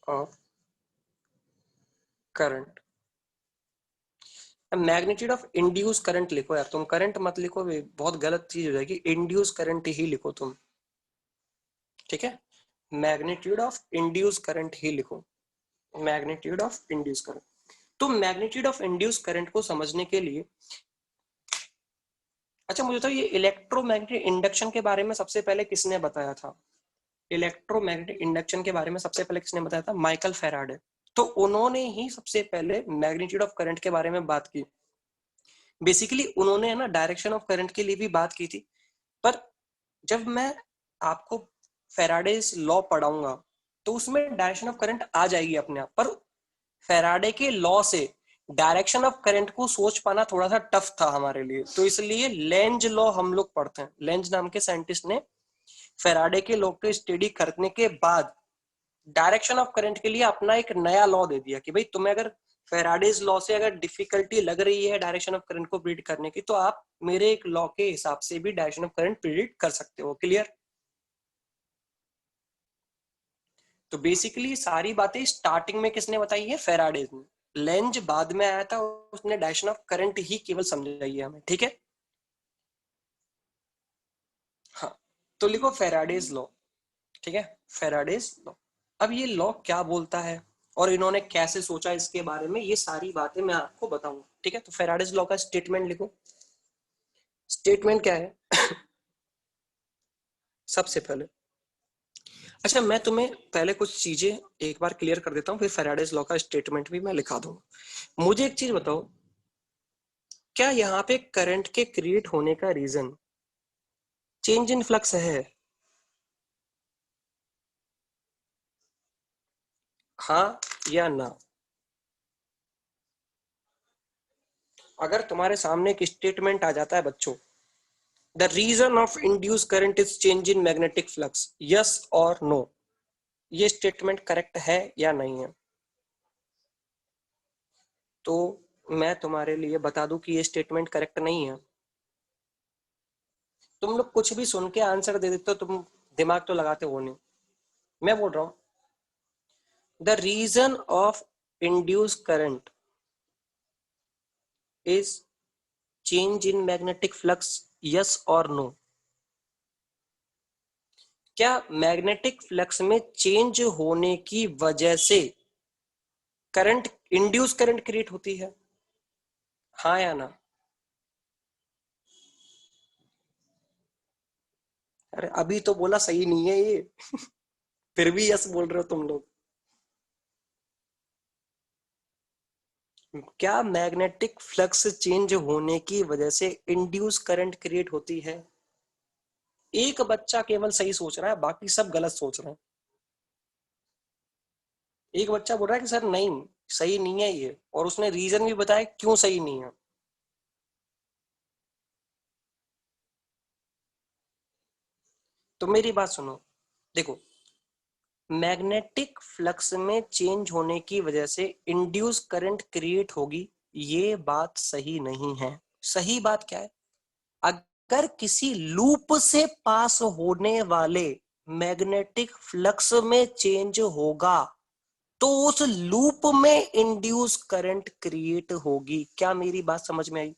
of current, magnitude of induce current लिखो यार, तुम करंट मत लिखो, बहुत गलत चीज हो जाएगी, इंड्यूस करंट ही लिखो तुम, ठीक है। मैग्नीट्यूड ऑफ इंड्यूस करंट ही लिखो, मैग्नीट्यूड ऑफ इंड्यूस करंट। तो मैग्नीट्यूड ऑफ इंड्यूस करंट को समझने के लिए, अच्छा मुझे तो ये इलेक्ट्रोमैग्नेटिक इंडक्शन के बारे में सबसे पहले किसने बताया था? इलेक्ट्रोमैग्नेटिक इंडक्शन के बारे में सबसे पहले किसने बताया था? Michael Faraday. तो उन्होंने ही सबसे पहले मैग्नीट्यूड ऑफ करंट के बारे में बात की। बेसिकली उन्होंने है ना डायरेक्शन ऑफ करंट के लिए भी बात की थी, पर जब मैं आपको फेराडेज लॉ पढ़ाऊंगा तो उसमें डायरेक्शन ऑफ करंट आ जाएगी अपने आप, पर फेराडे के लॉ से डायरेक्शन ऑफ करंट को सोच पाना थोड़ा सा टफ था हमारे लिए, तो इसलिए लेंज लॉ हम लोग पढ़ते हैं। लेंज नाम के साइंटिस्ट ने फेराडे के लॉ को स्टडी करने के बाद डायरेक्शन ऑफ करंट के लिए अपना एक नया लॉ दे दिया कि भाई तुम्हें अगर फेराडेज लॉ से अगर डिफिकल्टी लग रही है डायरेक्शन ऑफ करंट को प्रिडिक्ट करने की, तो आप मेरे एक लॉ के हिसाब से भी डायरेक्शन ऑफ करंट प्रिडिक्ट कर सकते हो। क्लियर? तो बेसिकली सारी बातें स्टार्टिंग में किसने बताई है? फेराडेज ने। लेंज बाद में आया था, उसने डायरेक्शन ऑफ करंट ही केवल समझाई है हमें, ठीक है। हाँ, तो लिखो फेराडेज लॉ, ठीक है, फेराडेज लॉ। अब ये लॉ क्या बोलता है और इन्होंने कैसे सोचा इसके बारे में, ये सारी बातें मैं आपको बताऊंगा। ठीक है, तो फैराडेज लॉ का स्टेटमेंट लिखो। स्टेटमेंट क्या है? सबसे पहले, अच्छा मैं तुम्हें पहले कुछ चीजें एक बार क्लियर कर देता हूँ, फिर फैराडेज लॉ का स्टेटमेंट भी मैं लिखा दूंगा। मुझे एक चीज बताओ, क्या यहाँ पे करंट के क्रिएट होने का रीजन चेंज इन फ्लक्स है? हाँ या ना? अगर तुम्हारे सामने एक स्टेटमेंट आ जाता है बच्चों, the reason of induce current is change in magnetic flux, yes और नो, ये स्टेटमेंट करेक्ट है या नहीं है? तो मैं तुम्हारे लिए बता दूं कि ये स्टेटमेंट करेक्ट नहीं है। तुम लोग कुछ भी सुन के आंसर दे देते हो, तुम दिमाग तो लगाते हो नहीं। मैं बोल रहा हूं, the reason of induce current is change in magnetic flux, yes और नो। क्या मैग्नेटिक फ्लक्स में चेंज होने की वजह से करंट, इंड्यूस करंट क्रिएट होती है? हाँ या ना? अरे अभी तो बोला सही नहीं है ये, फिर भी यस बोल रहे हो तुम लोग। क्या मैग्नेटिक फ्लक्स चेंज होने की वजह से इंड्यूस करंट क्रिएट होती है? एक बच्चा केवल सही सोच रहा है, बाकी सब गलत सोच रहे हैं। एक बच्चा बोल रहा है कि सर नहीं, सही नहीं है ये, और उसने रीजन भी बताया क्यों सही नहीं है। तो मेरी बात सुनो, देखो, मैग्नेटिक फ्लक्स में चेंज होने की वजह से इंड्यूस करंट क्रिएट होगी, ये बात सही नहीं है। सही बात क्या है? अगर किसी लूप से पास होने वाले मैग्नेटिक फ्लक्स में चेंज होगा तो उस लूप में इंड्यूस करंट क्रिएट होगी। क्या मेरी बात समझ में आई?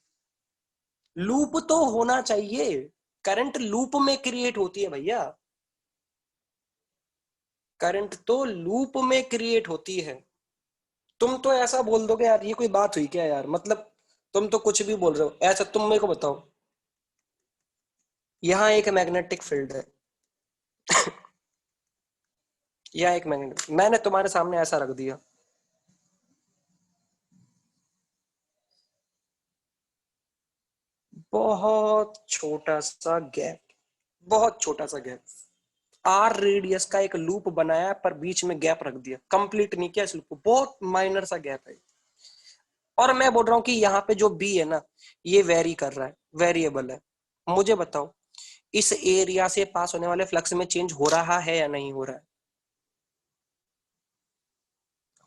लूप तो होना चाहिए, करंट लूप में क्रिएट होती है भैया, करंट तो लूप में क्रिएट होती है। तुम तो ऐसा बोल दोगे यार, ये कोई बात हुई क्या यार, मतलब तुम तो कुछ भी बोल रहे हो ऐसा। तुम मेरे को बताओ, यहाँ एक मैग्नेटिक फील्ड है, या एक मैग्नेटिक, मैंने तुम्हारे सामने ऐसा रख दिया, बहुत छोटा सा गैप, बहुत छोटा सा गैप, आर रेडियस का एक लूप बनाया पर बीच में गैप रख दिया, कंप्लीट नहीं किया इस लूप को, बहुत माइनर सा गैप है। और मैं बोल रहा हूँ कि यहाँ पे जो बी है ना, ये वेरी कर रहा है, वेरिएबल है। मुझे बताओ, इस एरिया से पास होने वाले फ्लक्स में चेंज हो रहा है या नहीं हो रहा है?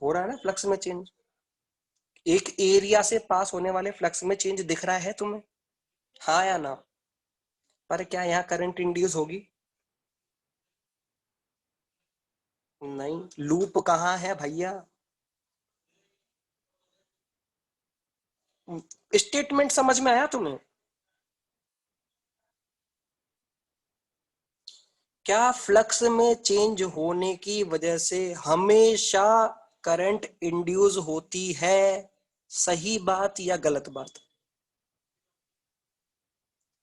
हो रहा है ना फ्लक्स में चेंज। एक एरिया से पास होने वाले फ्लक्स में चेंज दिख रहा है तुम्हें? हाँ या ना? पर क्या यहाँ करंट इंड्यूस होगी? नहीं, लूप कहाँ है भैया? स्टेटमेंट समझ में आया तुम्हें? क्या फ्लक्स में चेंज होने की वजह से हमेशा करंट इंड्यूस होती है? सही बात या गलत बात?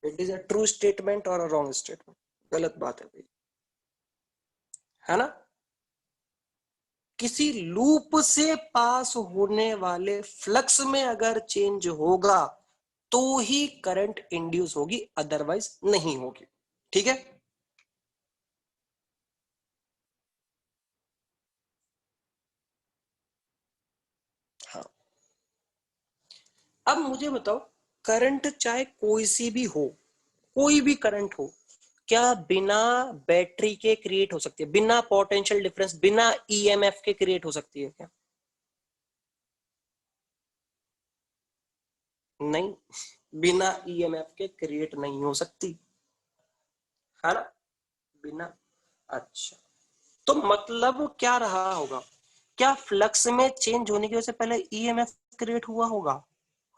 It is a true statement और अ रॉन्ग स्टेटमेंट? गलत बात है भाई, है ना? किसी लूप से पास होने वाले फ्लक्स में अगर चेंज होगा तो ही करंट इंड्यूस होगी, अदरवाइज नहीं होगी। ठीक है? हाँ, अब मुझे बताओ, करंट चाहे कोई सी भी हो, कोई भी करंट हो, क्या बिना बैटरी के क्रिएट हो सकती है? बिना पोटेंशियल डिफरेंस, बिना ईएमएफ के क्रिएट हो सकती है क्या? नहीं, बिना ईएमएफ के क्रिएट नहीं हो सकती, है ना? बिना, अच्छा, तो मतलब क्या रहा होगा? क्या फ्लक्स में चेंज होने की वजह से पहले ईएमएफ क्रिएट हुआ होगा?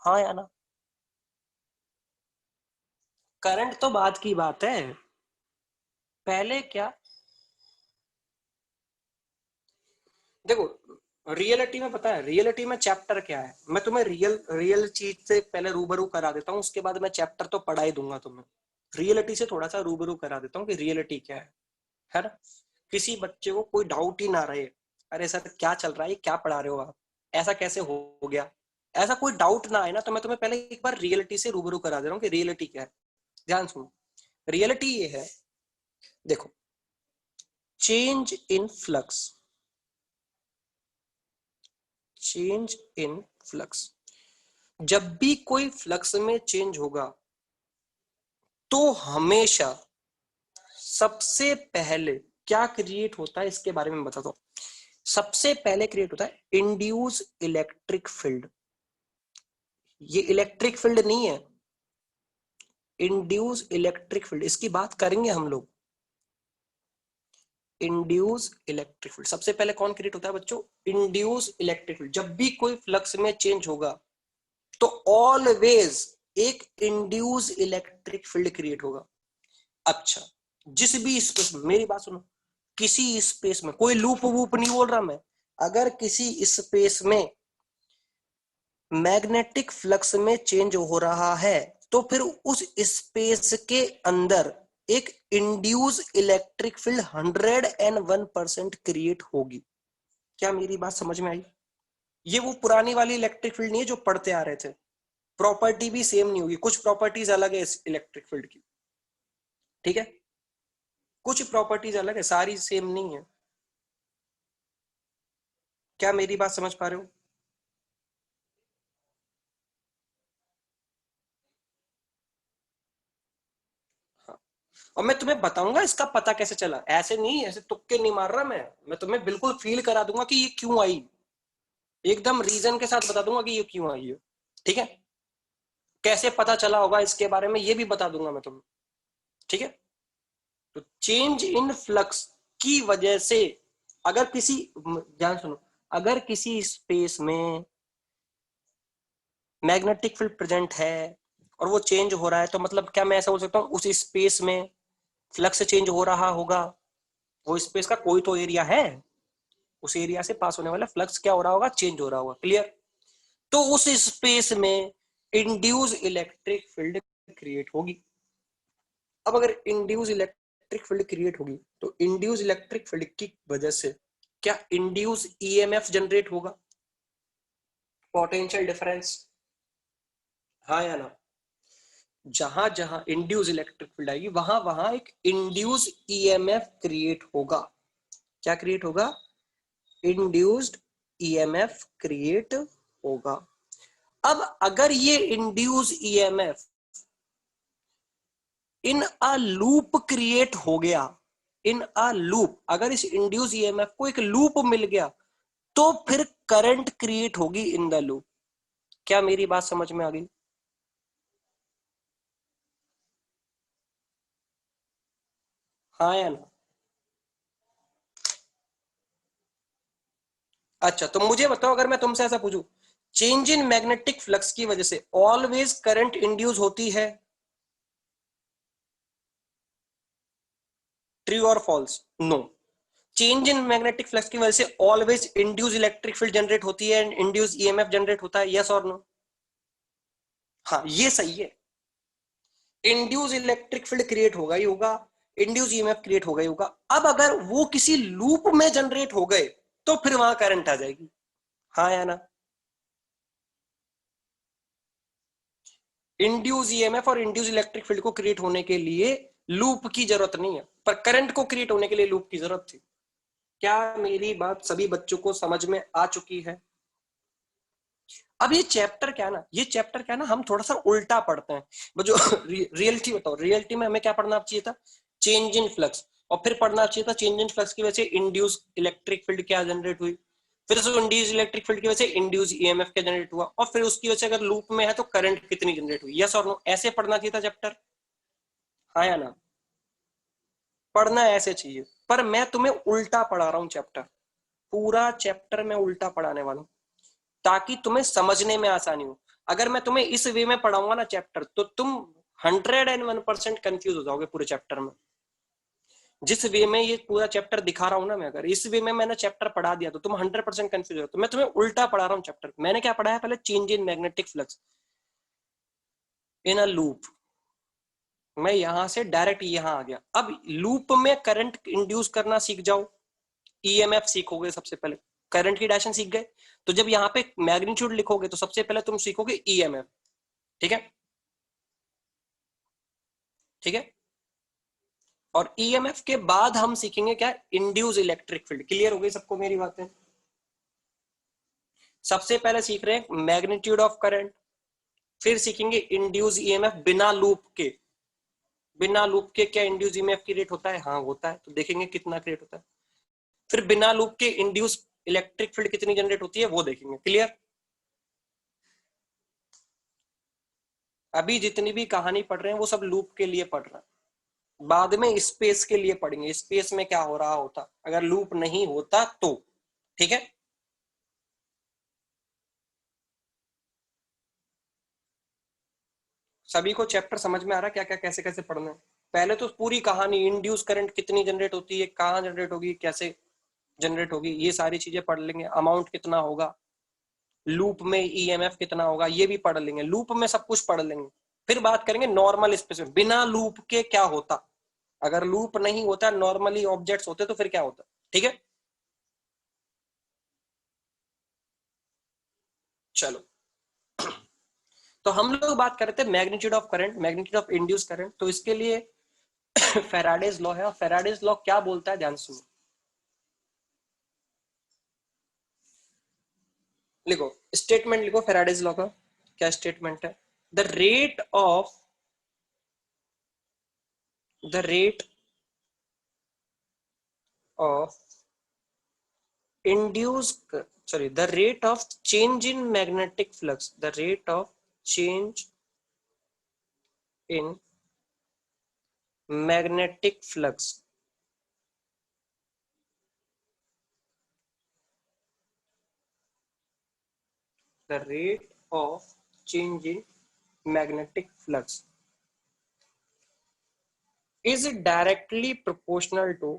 हाँ या ना? करंट तो बाद की बात है, पहले क्या, देखो, रियलिटी में पता है, रियलिटी में चैप्टर क्या है, मैं तुम्हें रियल रियल चीज से पहले रूबरू करा देता हूँ, उसके बाद मैं चैप्टर तो पढ़ा ही दूंगा तुम्हें। रियलिटी से थोड़ा सा रूबरू करा देता हूँ कि रियलिटी क्या है ना। किसी बच्चे को कोई डाउट ही ना रहे, अरे सर क्या चल रहा है, क्या पढ़ा रहे हो आप, ऐसा कैसे हो गया, ऐसा कोई डाउट ना आए ना, तो मैं तुम्हें पहले एक बार रियलिटी से रूबरू करा दे रहा हूँ कि रियलिटी क्या है। ध्यान सुनो, रियलिटी ये है, देखो, change in flux, change in flux, जब भी कोई फ्लक्स में चेंज होगा तो हमेशा सबसे पहले क्या क्रिएट होता है, इसके बारे में बताता हूं। सबसे पहले क्रिएट होता है इंड्यूस इलेक्ट्रिक फील्ड। ये इलेक्ट्रिक फील्ड नहीं है, इंड्यूस इलेक्ट्रिक फील्ड, इसकी बात करेंगे हम लोग। इंड्यूस इलेक्ट्रिक फील्ड सबसे पहले कौन क्रिएट होता है बच्चों, इंड्यूस इलेक्ट्रिक फील्ड। जब भी कोई फ्लक्स में चेंज होगा तो ऑलवेज एक इंड्यूस इलेक्ट्रिक फील्ड क्रिएट होगा। अच्छा, जिस भी स्पेस में, मेरी बात सुनो, किसी स्पेस में, कोई लूप वूप नहीं बोल रहा मैं, अगर किसी स्पेस में मैग्नेटिक फ्लक्स में चेंज हो रहा है तो फिर उस स्पेस के अंदर एक इंड्यूस इलेक्ट्रिक फील्ड 101% क्रिएट होगी। क्या मेरी बात समझ में आई? ये वो पुरानी वाली इलेक्ट्रिक फील्ड नहीं है जो पढ़ते आ रहे थे, प्रॉपर्टी भी सेम नहीं होगी, कुछ प्रॉपर्टीज अलग है इस इलेक्ट्रिक फील्ड की, ठीक है, कुछ प्रॉपर्टीज अलग है, सारी सेम नहीं है। क्या मेरी बात समझ पा रहे हो? हाँ। और मैं तुम्हें बताऊंगा इसका पता कैसे चला, ऐसे नहीं, ऐसे तुक्के नहीं मार रहा मैं तुम्हें बिल्कुल फील करा दूंगा कि ये क्यों आई, एकदम रीजन के साथ बता दूंगा कि ये क्यों आई है, ठीक है। कैसे पता चला होगा इसके बारे में ये भी बता दूंगा मैं तुम्हें, ठीक है। तो चेंज इन फ्लक्स की वजह से, अगर किसी, ध्यान सुनो, अगर किसी स्पेस में मैग्नेटिक फील्ड प्रेजेंट है और वो चेंज हो रहा है, तो मतलब क्या मैं ऐसा बोल सकता हूँ उस स्पेस में फ्लक्स चेंज हो रहा होगा, वो स्पेस का कोई तो एरिया है, उस एरिया से पास होने वाला फ्लक्स क्या हो रहा होगा, चेंज हो रहा होगा, क्लियर। तो उस स्पेस में इंड्यूस इलेक्ट्रिक फील्ड क्रिएट होगी। अब अगर इंड्यूस इलेक्ट्रिक फील्ड क्रिएट होगी तो इंड्यूस इलेक्ट्रिक फील्ड की वजह से क्या इंड्यूस ईएमएफ जनरेट होगा, पोटेंशियल डिफरेंस, हाँ या ना। जहां जहां इंड्यूस इलेक्ट्रिक फील्ड आएगी वहां वहां एक इंड्यूस ईएमएफ क्रिएट होगा। क्या क्रिएट होगा, इंड्यूस्ड ईएमएफ क्रिएट होगा। अब अगर ये induce EMF in a loop create हो गया, इन अ लूप, अगर इस इंड्यूस ईएमएफ को एक लूप मिल गया तो फिर करंट क्रिएट होगी इन द लूप। क्या मेरी बात समझ में आ गई? हाँ या ना। अच्छा, तो मुझे बताओ, अगर मैं तुमसे ऐसा पूछूं, चेंज इन मैग्नेटिक फ्लक्स की वजह से ऑलवेज करंट इंड्यूस होती है, ट्रू और false? No. Change in magnetic flux की वजह से always induce electric field generate होती है एंड इंड्यूस ईएमएफ जनरेट होता है, यस और नो? हाँ, ये सही है। इंड्यूस इलेक्ट्रिक फील्ड क्रिएट होगा ही होगा, इंड्यूस ईएमएफ क्रिएट होगा ही होगा। अब अगर वो किसी लूप में जनरेट हो गए तो फिर वहां करंट आ जाएगी, हाँ या ना। इंड्यूस ईएमएफ और इंड्यूस इलेक्ट्रिक फील्ड को क्रिएट होने के लिए लूप की जरूरत नहीं है, पर करंट को क्रिएट होने के लिए लूप की जरूरत थी। क्या मेरी बात सभी बच्चों को समझ में आ चुकी है? अब ये चैप्टर क्या है ना, ये चैप्टर क्या है ना, हम थोड़ा सा उल्टा पढ़ते हैं। वो जो रियलिटी बताओ, रियलिटी में हमें क्या पढ़ना चाहिए था, चेंज इन फ्लक्स, और फिर पढ़ना चाहिए था चेंज इन फ्लक्स की वजह से इंड्यूस इलेक्ट्रिक फील्ड क्या जनरेट हुई, फिर उस इंड्यूस इलेक्ट्रिक फील्ड की वजह से इंड्यूस ईएमएफ क्या जनरेट हुआ, और फिर उसकी वजह से अगर लूप में है तो करंट कितनी जनरेट हुई, यस और नो, ऐसे पढ़ना चाहिए था चैप्टर, हाँ या ना। पढ़ना ऐसे चाहिए, पर मैं तुम्हें उल्टा पढ़ा रहा हूँ चैप्टर, पूरा चैप्टर मैं उल्टा पढ़ाने वाला हूँ ताकि तुम्हें समझने में आसानी हो। अगर मैं तुम्हें इस वे में पढ़ाऊंगा ना चैप्टर, तो तुम 101% कंफ्यूज हो जाओगे पूरे चैप्टर में। जिस वे में ये पूरा चैप्टर दिखा रहा हूं ना मैं, अगर इस वे में मैंने चैप्टर पढ़ा दिया तो तुम 100% कंफ्यूज हो। तो मैं तुम्हें उल्टा पढ़ा रहा हूँ चैप्टर। मैंने क्या पढ़ाया पहले, change in magnetic flux in a loop. मैं यहां से डायरेक्ट यहां आ गया। अब लूप में करंट इंड्यूस करना सीख जाओ, ईएमएफ सीखोगे सबसे पहले। करंट की डायरेक्शन सीख गए, तो जब यहाँ पे मैग्नीट्यूड लिखोगे तो सबसे पहले तुम सीखोगे ईएमएफ। ठीक है, ठीक है। और ईएमएफ के बाद हम सीखेंगे क्या, इंड्यूस इलेक्ट्रिक फील्ड। क्लियर हो गई सबको मेरी बातें? सबसे पहले सीख रहे हैं मैग्नीट्यूड ऑफ करंट, फिर सीखेंगे इंड्यूस ईएमएफ बिना लूप के। बिना लूप के क्या इंड्यूस ईएमएफ की रेट होता है? हाँ होता है, तो देखेंगे कितना रेट होता है। फिर बिना लूप के इंड्यूस इलेक्ट्रिक फील्ड कितनी जनरेट होती है वो देखेंगे। क्लियर? अभी जितनी भी कहानी पढ़ रहे हैं वो सब लूप के लिए पढ़ रहे हैं, बाद में स्पेस के लिए पढ़ेंगे, स्पेस में क्या हो रहा होता अगर लूप नहीं होता तो। ठीक है, सभी को चैप्टर समझ में आ रहा है क्या क्या कैसे कैसे पढ़ना है? पहले तो पूरी कहानी, इंड्यूस करंट कितनी जनरेट होती है, कहाँ जनरेट होगी, कैसे जनरेट होगी, ये सारी चीजें पढ़ लेंगे। अमाउंट कितना होगा, लूप में ईएमएफ कितना होगा, ये भी पढ़ लेंगे। लूप में सब कुछ पढ़ लेंगे। फिर बात करेंगे नॉर्मल स्पेस में बिना लूप के क्या होता। अगर लूप नहीं होता, नॉर्मली ऑब्जेक्ट्स होते, तो फिर क्या होता। ठीक है, चलो। तो हम लोग बात कर रहे थे magnitude of current, magnitude of induce current. तो इसके लिए फेराडेज लॉ है, और फेराडेज लॉ क्या बोलता है ध्यान सुनो। लिखो, स्टेटमेंट लिखो फेराडेज लॉ का। क्या स्टेटमेंट है? The rate of the rate of induce sorry, the rate of change in magnetic flux, the rate of change in magnetic flux the rate of change in magnetic flux is directly proportional to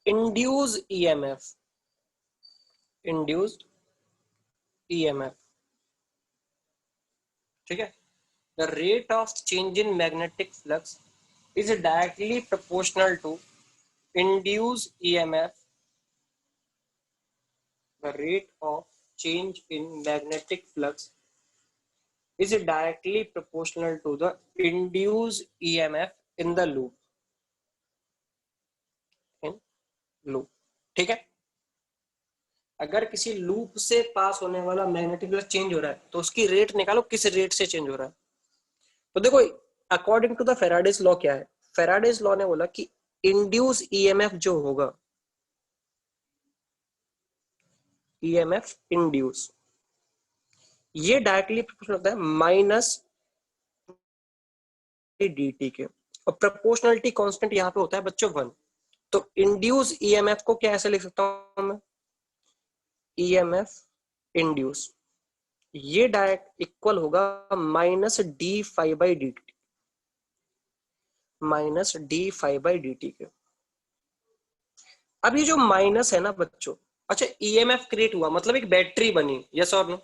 induced EMF, induced EMF। ठीक है, the rate of change in magnetic flux is directly proportional to induced EMF। The rate of change in magnetic flux is directly proportional to the induced EMF in the loop, in loop। ठीक है, अगर किसी loop से पास होने वाला magnetic flux change हो रहा है तो उसकी रेट निकालो, किस रेट से चेंज हो रहा है। तो देखो, according to the Faraday's law क्या है, फेराडेज लॉ ने बोला कि इंड्यूस ईएमएफ जो होगा, ईएमएफ इंड्यूस, ये डायरेक्टली प्रोपोर्शनल होता है माइनस dt के, और प्रोपोर्शनलिटी कांस्टेंट यहाँ पे होता है बच्चों 1। तो इंड्यूस ईएमएफ को क्या ऐसे लिख सकता हूं मैं, ईएमएफ इंड्यूस, ये डायरेक्ट इक्वल होगा minus D five by D T, minus D five by D T के। अब ये जो माइनस है ना बच्चों, अच्छा ईएमएफ क्रिएट हुआ मतलब एक बैटरी बनी, यस और नो?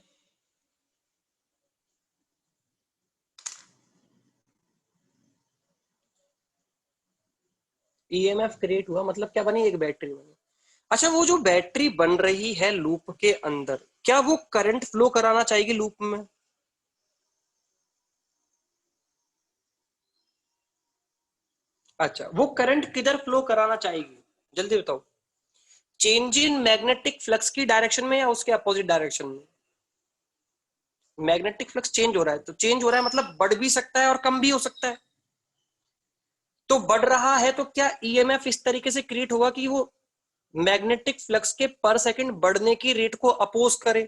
ईएमएफ क्रिएट हुआ मतलब क्या बनी, एक बैटरी बनी। अच्छा, वो जो बैटरी बन रही है लूप के अंदर, क्या वो करंट फ्लो कराना चाहेगी लूप में? अच्छा, वो करंट किधर फ्लो कराना चाहेगी, जल्दी बताओ। चेंज इन मैग्नेटिक फ्लक्स की डायरेक्शन में या उसके अपोजिट डायरेक्शन में? मैग्नेटिक फ्लक्स चेंज हो रहा है, तो चेंज हो रहा है मतलब बढ़ भी सकता है और कम भी हो सकता है। तो बढ़ रहा है तो क्या ईएमएफ इस तरीके से क्रिएट होगा कि वो मैग्नेटिक फ्लक्स के पर सेकंड बढ़ने की रेट को अपोज करे।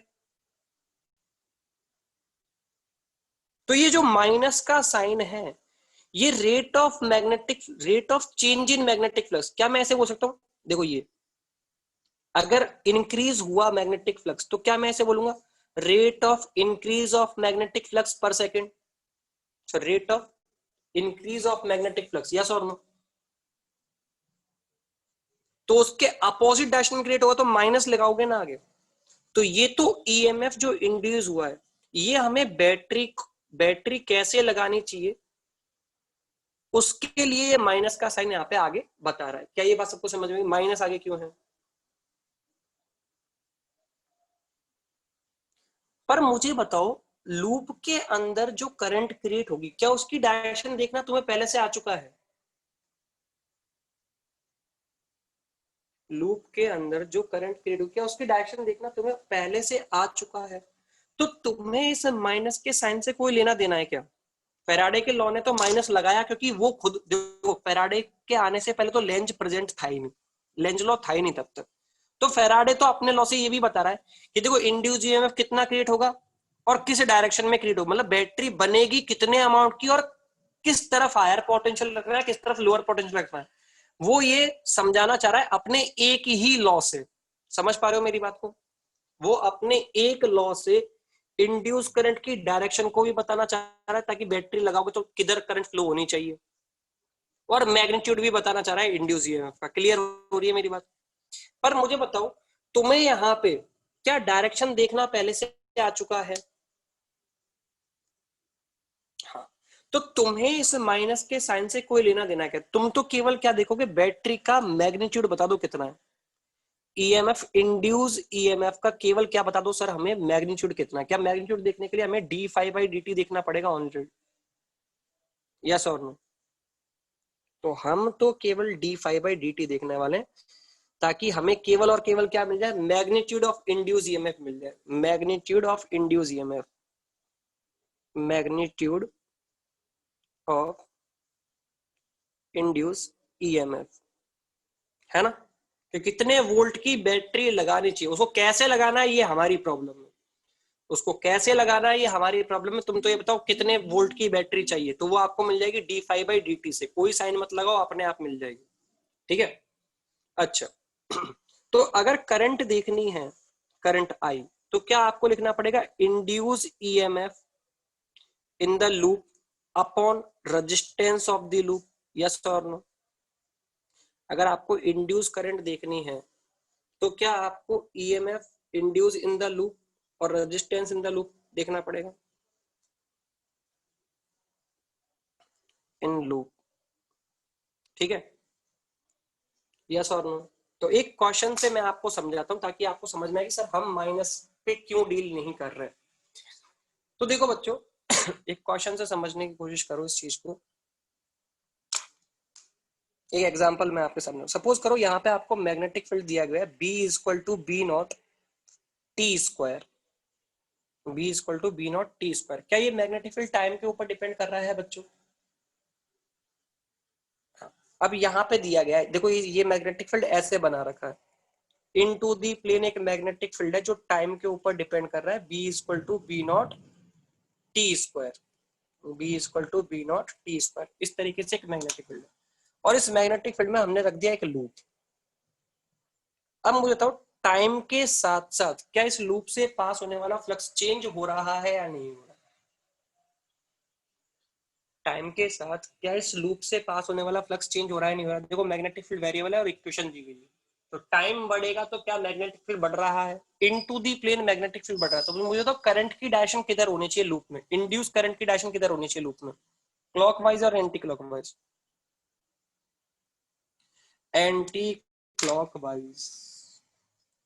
तो ये जो माइनस का साइन है, ये rate of change in magnetic flux, क्या मैं ऐसे बोल सकता हूं, देखो ये अगर इंक्रीज हुआ मैग्नेटिक फ्लक्स तो क्या मैं ऐसे बोलूंगा, rate of increase of magnetic flux per second, rate of increase of magnetic flux, yes और नो। तो उसके अपोजिट डायरेक्शन में क्रिएट होगा तो माइनस लगाओगे ना आगे। तो ये तो ईएमएफ जो इंड्यूस हुआ है, ये हमें बैटरी बैटरी कैसे लगानी चाहिए उसके लिए ये माइनस का साइन यहाँ पे आगे बता रहा है। क्या ये बात सबको समझ में, माइनस आगे क्यों है? पर मुझे बताओ, लूप के अंदर जो करंट क्रिएट होगी, क्या उसकी डायरेक्शन देखना तुम्हें पहले से आ चुका है? लूप के अंदर जो करंट क्रिएट होगी, क्या उसकी डायरेक्शन देखना तुम्हें पहले से आ चुका है? तो तुम्हें इस माइनस के साइन से कोई लेना देना है क्या? फेराडे के लॉ ने तो माइनस लगाया क्योंकि वो खुद, देखो फेराडे के आने से पहले तो लेंज प्रेजेंट था ही नहीं, लेंज लॉ था ही नहीं तब तक। तो फेराडे तो अपने लॉ से ये भी बता रहा है कि देखो इंड्यूस ईएमएफ कितना क्रिएट होगा और किस डायरेक्शन में क्रिएट होगा, मतलब बैटरी बनेगी कितने अमाउंट की और किस तरफ हायर पोटेंशियल रखना है, किस तरफ लोअर पोटेंशियल रखना है, वो ये समझाना चाह रहा है अपने एक ही लॉ से। समझ पा रहे हो मेरी बात को? वो अपने एक लॉ से इंड्यूस करंट की डायरेक्शन को भी बताना चाह रहा है, ताकि बैटरी लगाओगे तो किधर करंट फ्लो होनी चाहिए, और मैग्नीट्यूड भी बताना चाह रहा है इंड्यूस ईएमएफ का। क्लियर हो रही है मेरी बात? पर मुझे बताओ, तुम्हें यहाँ पे क्या डायरेक्शन देखना पहले से आ चुका है? हाँ। तो तुम्हें इस माइनस के साइन से कोई लेना देना क्या, तुम तो केवल क्या देखोगे, बैटरी का मैग्नीट्यूड बता दो कितना है। ईएमएफ इंड्यूस ईएमएफ का केवल क्या बता दो, सर हमें मैग्नीट्यूड कितना है। क्या मैग्नीट्यूड देखने के लिए हमें D five by D T देखना पड़ेगा ऑलरेडी, यस और नो? तो हम तो केवल D five by D T देखने वाले हैं, ताकि हमें केवल और केवल क्या मिल जाए, मैग्नीट्यूड ऑफ इंड्यूस ईएमएफ मिल जाए। Magnitude of induce EMF, magnitude of induce EMF, है ना? कि कितने वोल्ट की बैटरी लगानी चाहिए, उसको कैसे लगाना है ये हमारी प्रॉब्लम है, उसको कैसे लगाना है ये हमारी प्रॉब्लम है। तुम तो ये बताओ कितने वोल्ट की बैटरी चाहिए, तो वो आपको मिल जाएगी D five by D T से, कोई साइन मत लगाओ, अपने आप मिल जाएगी। ठीक है। अच्छा तो अगर करंट देखनी है, करंट आई, तो क्या आपको लिखना पड़ेगा, induce EMF in the loop upon resistance of the loop, yes और नो? अगर आपको इंड्यूस करंट देखनी है तो क्या आपको EMF induce in the loop और रेजिस्टेंस इन द लूप देखना पड़ेगा, इन लूप। ठीक है, यस और नो? तो एक क्वेश्चन से मैं आपको समझाता हूं ताकि आपको समझ में आए कि सर हम माइनस पे क्यों डील नहीं कर रहे। तो देखो बच्चों एक क्वेश्चन से समझने की कोशिश करो इस चीज को। एक एग्जांपल मैं आपके सामने, सपोज करो यहाँ पे आपको मैग्नेटिक फील्ड दिया गया है B is equal to B naught T square, B is equal to B naught T square. क्या ये मैग्नेटिक फील्ड टाइम के ऊपर डिपेंड कर रहा है बच्चों? हाँ। अब यहाँ पे दिया गया है, देखो ये मैग्नेटिक फील्ड ऐसे बना रखा है, इन टू दी प्लेन एक मैग्नेटिक फील्ड है जो टाइम के ऊपर डिपेंड कर रहा है, B is equal to B naught T square, B is equal to B naught T square. इस तरीके से एक मैग्नेटिक फील्ड है, और इस मैग्नेटिक फील्ड में हमने रख दिया एक लूप। अब मुझे बताओ, टाइम के साथ साथ क्या इस लूप से पास होने वाला फ्लक्स चेंज हो रहा है या नहीं हो रहा? टाइम के साथ क्या इस लूप से पास होने वाला फ्लक्स चेंज हो रहा है नहीं हो रहा? देखो मैग्नेटिक फील्ड वेरिएबल है और इक्वेशन दी गई है, तो टाइम बढ़ेगा तो क्या मैग्नेटिक फील्ड बढ़ रहा है, into the plane magnetic field बढ़ रहा है। तो मुझे तो करंट की डायरेक्शन किधर होनी चाहिए लूप में, इंड्यूस करंट की डायरेक्शन किधर होनी चाहिए लूप में, क्लॉकवाइज और anti clockwise? Anti clockwise,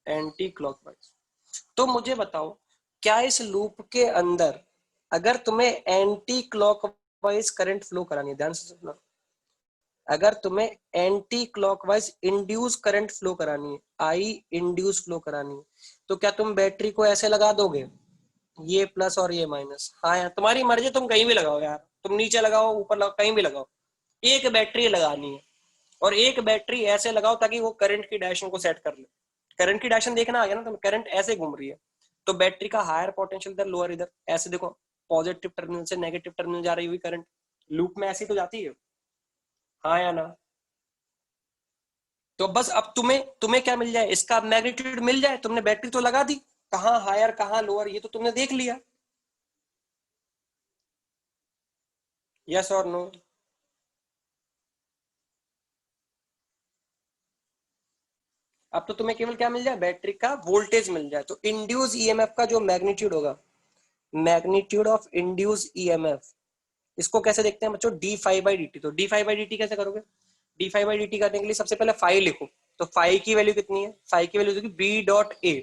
anti clockwise. तो मुझे बताओ, क्या इस लूप के अंदर अगर तुम्हें एंटी क्लॉकवाइज करंट फ्लो करानी है, ध्यान से सुनना, अगर तुम्हें anti clockwise induce current flow करानी है, आई इंड्यूस फ्लो करानी है, तो क्या तुम बैटरी को ऐसे लगा दोगे, ये प्लस और ये माइनस? हाँ यार तुम्हारी मर्जी, तुम कहीं भी लगाओ यार, तुम नीचे लगाओ ऊपर लगाओ कहीं भी लगाओ, एक बैटरी लगानी है, और एक बैटरी ऐसे लगाओ ताकि वो करंट की डायरेक्शन को सेट कर ले। करंट की डायरेक्शन देखना आ गया ना, तो करंट ऐसे घूम रही है, तो बैटरी का हायर पोटेंशियल इधर लोअर इधर, ऐसे देखो पॉजिटिव टर्मिनल से नेगेटिव टर्मिनल जा रही हुई करंट लूप में ऐसी तो जाती है, हाँ या ना? तो बस अब तुम्हें तुम्हें क्या मिल जाए, इसका मैग्नीट्यूड मिल जाए, तुमने बैटरी तो लगा दी, कहाँ हायर कहाँ लोअर ये तो तुमने देख लिया। यस और नो? अब तो तुम्हें केवल क्या मिल जाए, बैटरी का वोल्टेज मिल जाए। तो इंड्यूस ईएमएफ का जो मैग्नीट्यूड होगा, मैग्नीट्यूड ऑफ इंड्यूस ईएमएफ, इसको कैसे देखते हैं बच्चों, D five by D T. तो D five by D T कैसे करोगे, D five by D T करने के लिए सबसे पहले फाइव लिखो। तो फाइव की वैल्यू कितनी है, फाइव की वैल्यू बी डॉट ए।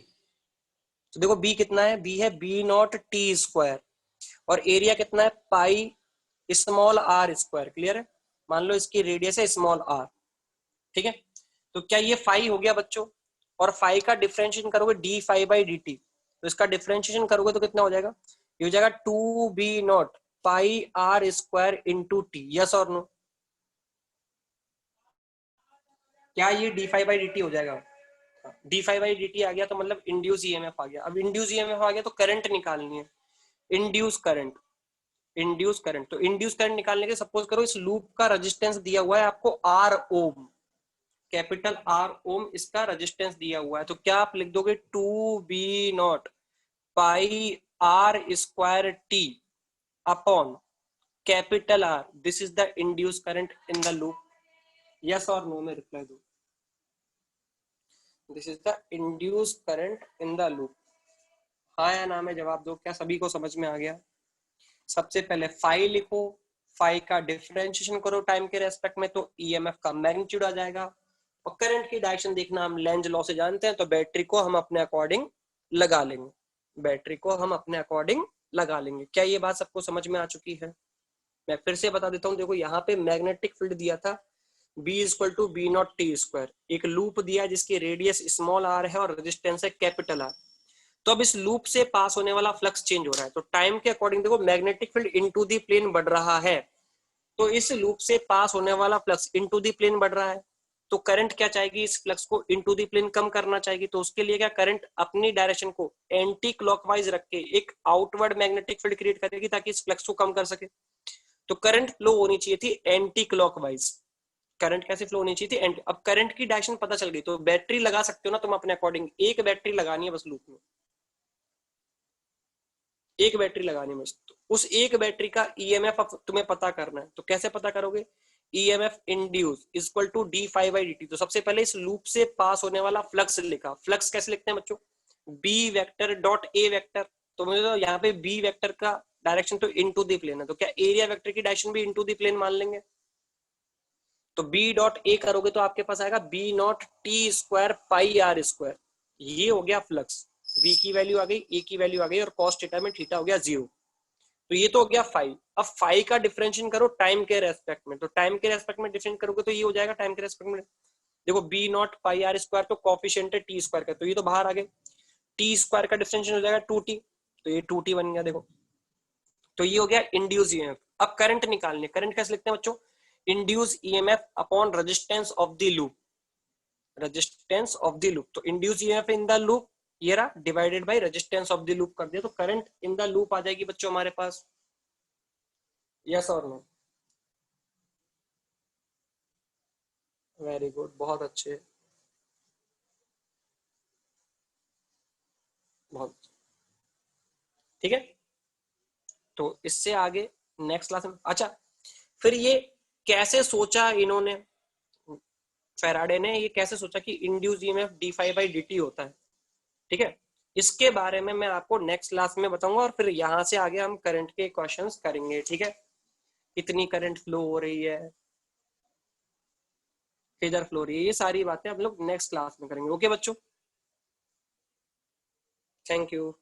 तो देखो बी कितना है, बी है बी नॉट टी स्क्वायर, और एरिया कितना है, pi small R square. Clear है? मान लो इसकी रेडियस है स्मॉल आर। ठीक है, तो क्या ये फाइव हो गया बच्चों, और फाइव का डिफरेंशिएशन करोगे D five by D T, तो इसका डिफरेंशिएशन करोगे तो कितना हो जाएगा, ये हो जाएगा two B naught pi R square into T. Yes और नो? क्या ये D five by D T हो जाएगा? D five by D T आ गया तो मतलब इंड्यूस ईएमएफ आ गया। अब इंड्यूस ईएमएफ आ गया तो करंट निकालनी है, इंड्यूस करंट। इंड्यूस करंट, तो इंड्यूस करंट निकालने के, सपोज करो इस लूप का रेजिस्टेंस दिया हुआ है आपको आर ओम, कैपिटल आर ओम इसका रेजिस्टेंस दिया हुआ है। तो क्या आप लिख दोगे, two B naught pi R square T upon capital R, this is the induce current in the loop. Yes और नो में रिप्लाई दो। This is the induce current in the loop. हाँ या ना में जवाब दो। क्या सभी को समझ में आ गया? सबसे पहले फाई लिखो, फाई का डिफरेंशिएशन करो टाइम के रेस्पेक्ट में, तो ईएमएफ का मैग्नीट्यूड आ जाएगा। और करंट की डायरेक्शन देखना हम लेंज लॉ से जानते हैं, तो बैटरी को हम अपने अकॉर्डिंग लगा लेंगे, बैटरी को हम अपने अकॉर्डिंग लगा लेंगे। क्या ये बात सबको समझ में आ चुकी है? मैं फिर से बता देता हूँ। देखो यहाँ पे मैग्नेटिक फील्ड दिया था B equal to B naught T square, एक लूप दिया जिसकी रेडियस स्मॉल आर है और रेजिस्टेंस है कैपिटल आर। तो अब इस लूप से पास होने वाला फ्लक्स चेंज हो रहा है, तो टाइम के अकॉर्डिंग देखो magnetic field into the plane बढ़ रहा है, तो इस लूप से पास होने वाला फ्लक्स इनटू दी प्लेन बढ़ रहा है। तो करंट क्या चाहेगी, इस फ्लक्स को इनटू दी प्लेन कम करना चाहेगी। तो उसके लिए क्या, करंट अपनी डायरेक्शन को एंटी क्लॉकवाइज रख के एक आउटवर्ड मैग्नेटिक फील्ड क्रिएट करेगी ताकि इस फ्लक्स को कम कर सके। तो करंट फ्लो होनी चाहिए थी एंटी क्लॉकवाइज। करंट कैसे फ्लो होनी चाहिए थी, अब करंट की डायरेक्शन पता चल गई, तो बैटरी लगा सकते हो ना तुम अपने अकॉर्डिंग। एक बैटरी लगानी है बस लूप में, एक बैटरी लगानी है बस। तो उस एक बैटरी का ईएमएफ तुम्हें पता करना है, तो कैसे पता करोगे, EMF induce equal to D five by D T. तो सबसे पहले इस लूप से पास होने वाला फ्लक्स लिखा। फ्लक्स कैसे लिखते हैं बच्चों, B vector dot A vector. तो मुझे तो यहाँ पे बी वेक्टर का डायरेक्शन तो इनटू दी प्लेन है, तो क्या एरिया वेक्टर की डायरेक्शन भी इनटू दी प्लेन मान लेंगे। तो बी डॉट ए करोगे तो आपके पास आएगा B naught T square pi R square. ये हो गया फ्लक्स, बी की वैल्यू आ गई, ए की वैल्यू आ गई, और कॉस थीटा में थीटा हो गया 0। तो ये तो हो गया फाइव। अब फाइव का डिफरेंशिएशन करो टाइम के रेस्पेक्ट में, तो टाइम के रेस्पेक्ट में डिफरेंशिएट करोगे तो ये हो जाएगा टाइम के रेस्पेक्ट में। देखो B naught pi R square तो कॉफिशिएंट है टी स्क्वायर का, तो ये तो बाहर आ गए। टी स्क्वायर का डिफरेंशिएशन हो जाएगा टू टी, तो ये टू टी बन गया। देखो तो ये हो गया इंड्यूस ईएमएफ। अब करंट निकालने, करंट कैसे लिखते हैं बच्चों, induce EMF upon resistance of the loop, resistance of the loop. तो induce EMF in the loop ये रहा, divided by resistance of the loop कर दिया, तो करंट इन द लूप आ जाएगी बच्चों हमारे पास। यस और नो? वेरी गुड, बहुत अच्छे, बहुत। ठीक है, तो इससे आगे नेक्स्ट क्लास में, अच्छा फिर ये कैसे सोचा इन्होंने, फेराडे ने ये कैसे सोचा कि induce EMF D five by D T होता है। ठीक है, इसके बारे में मैं आपको नेक्स्ट क्लास में बताऊंगा, और फिर यहाँ से आगे हम करंट के क्वेश्चंस करेंगे। ठीक है, कितनी करंट फ्लो हो रही है, किधर फ्लो हो रही है, ये सारी बातें हम लोग नेक्स्ट क्लास में करेंगे। ओके बच्चों, थैंक यू।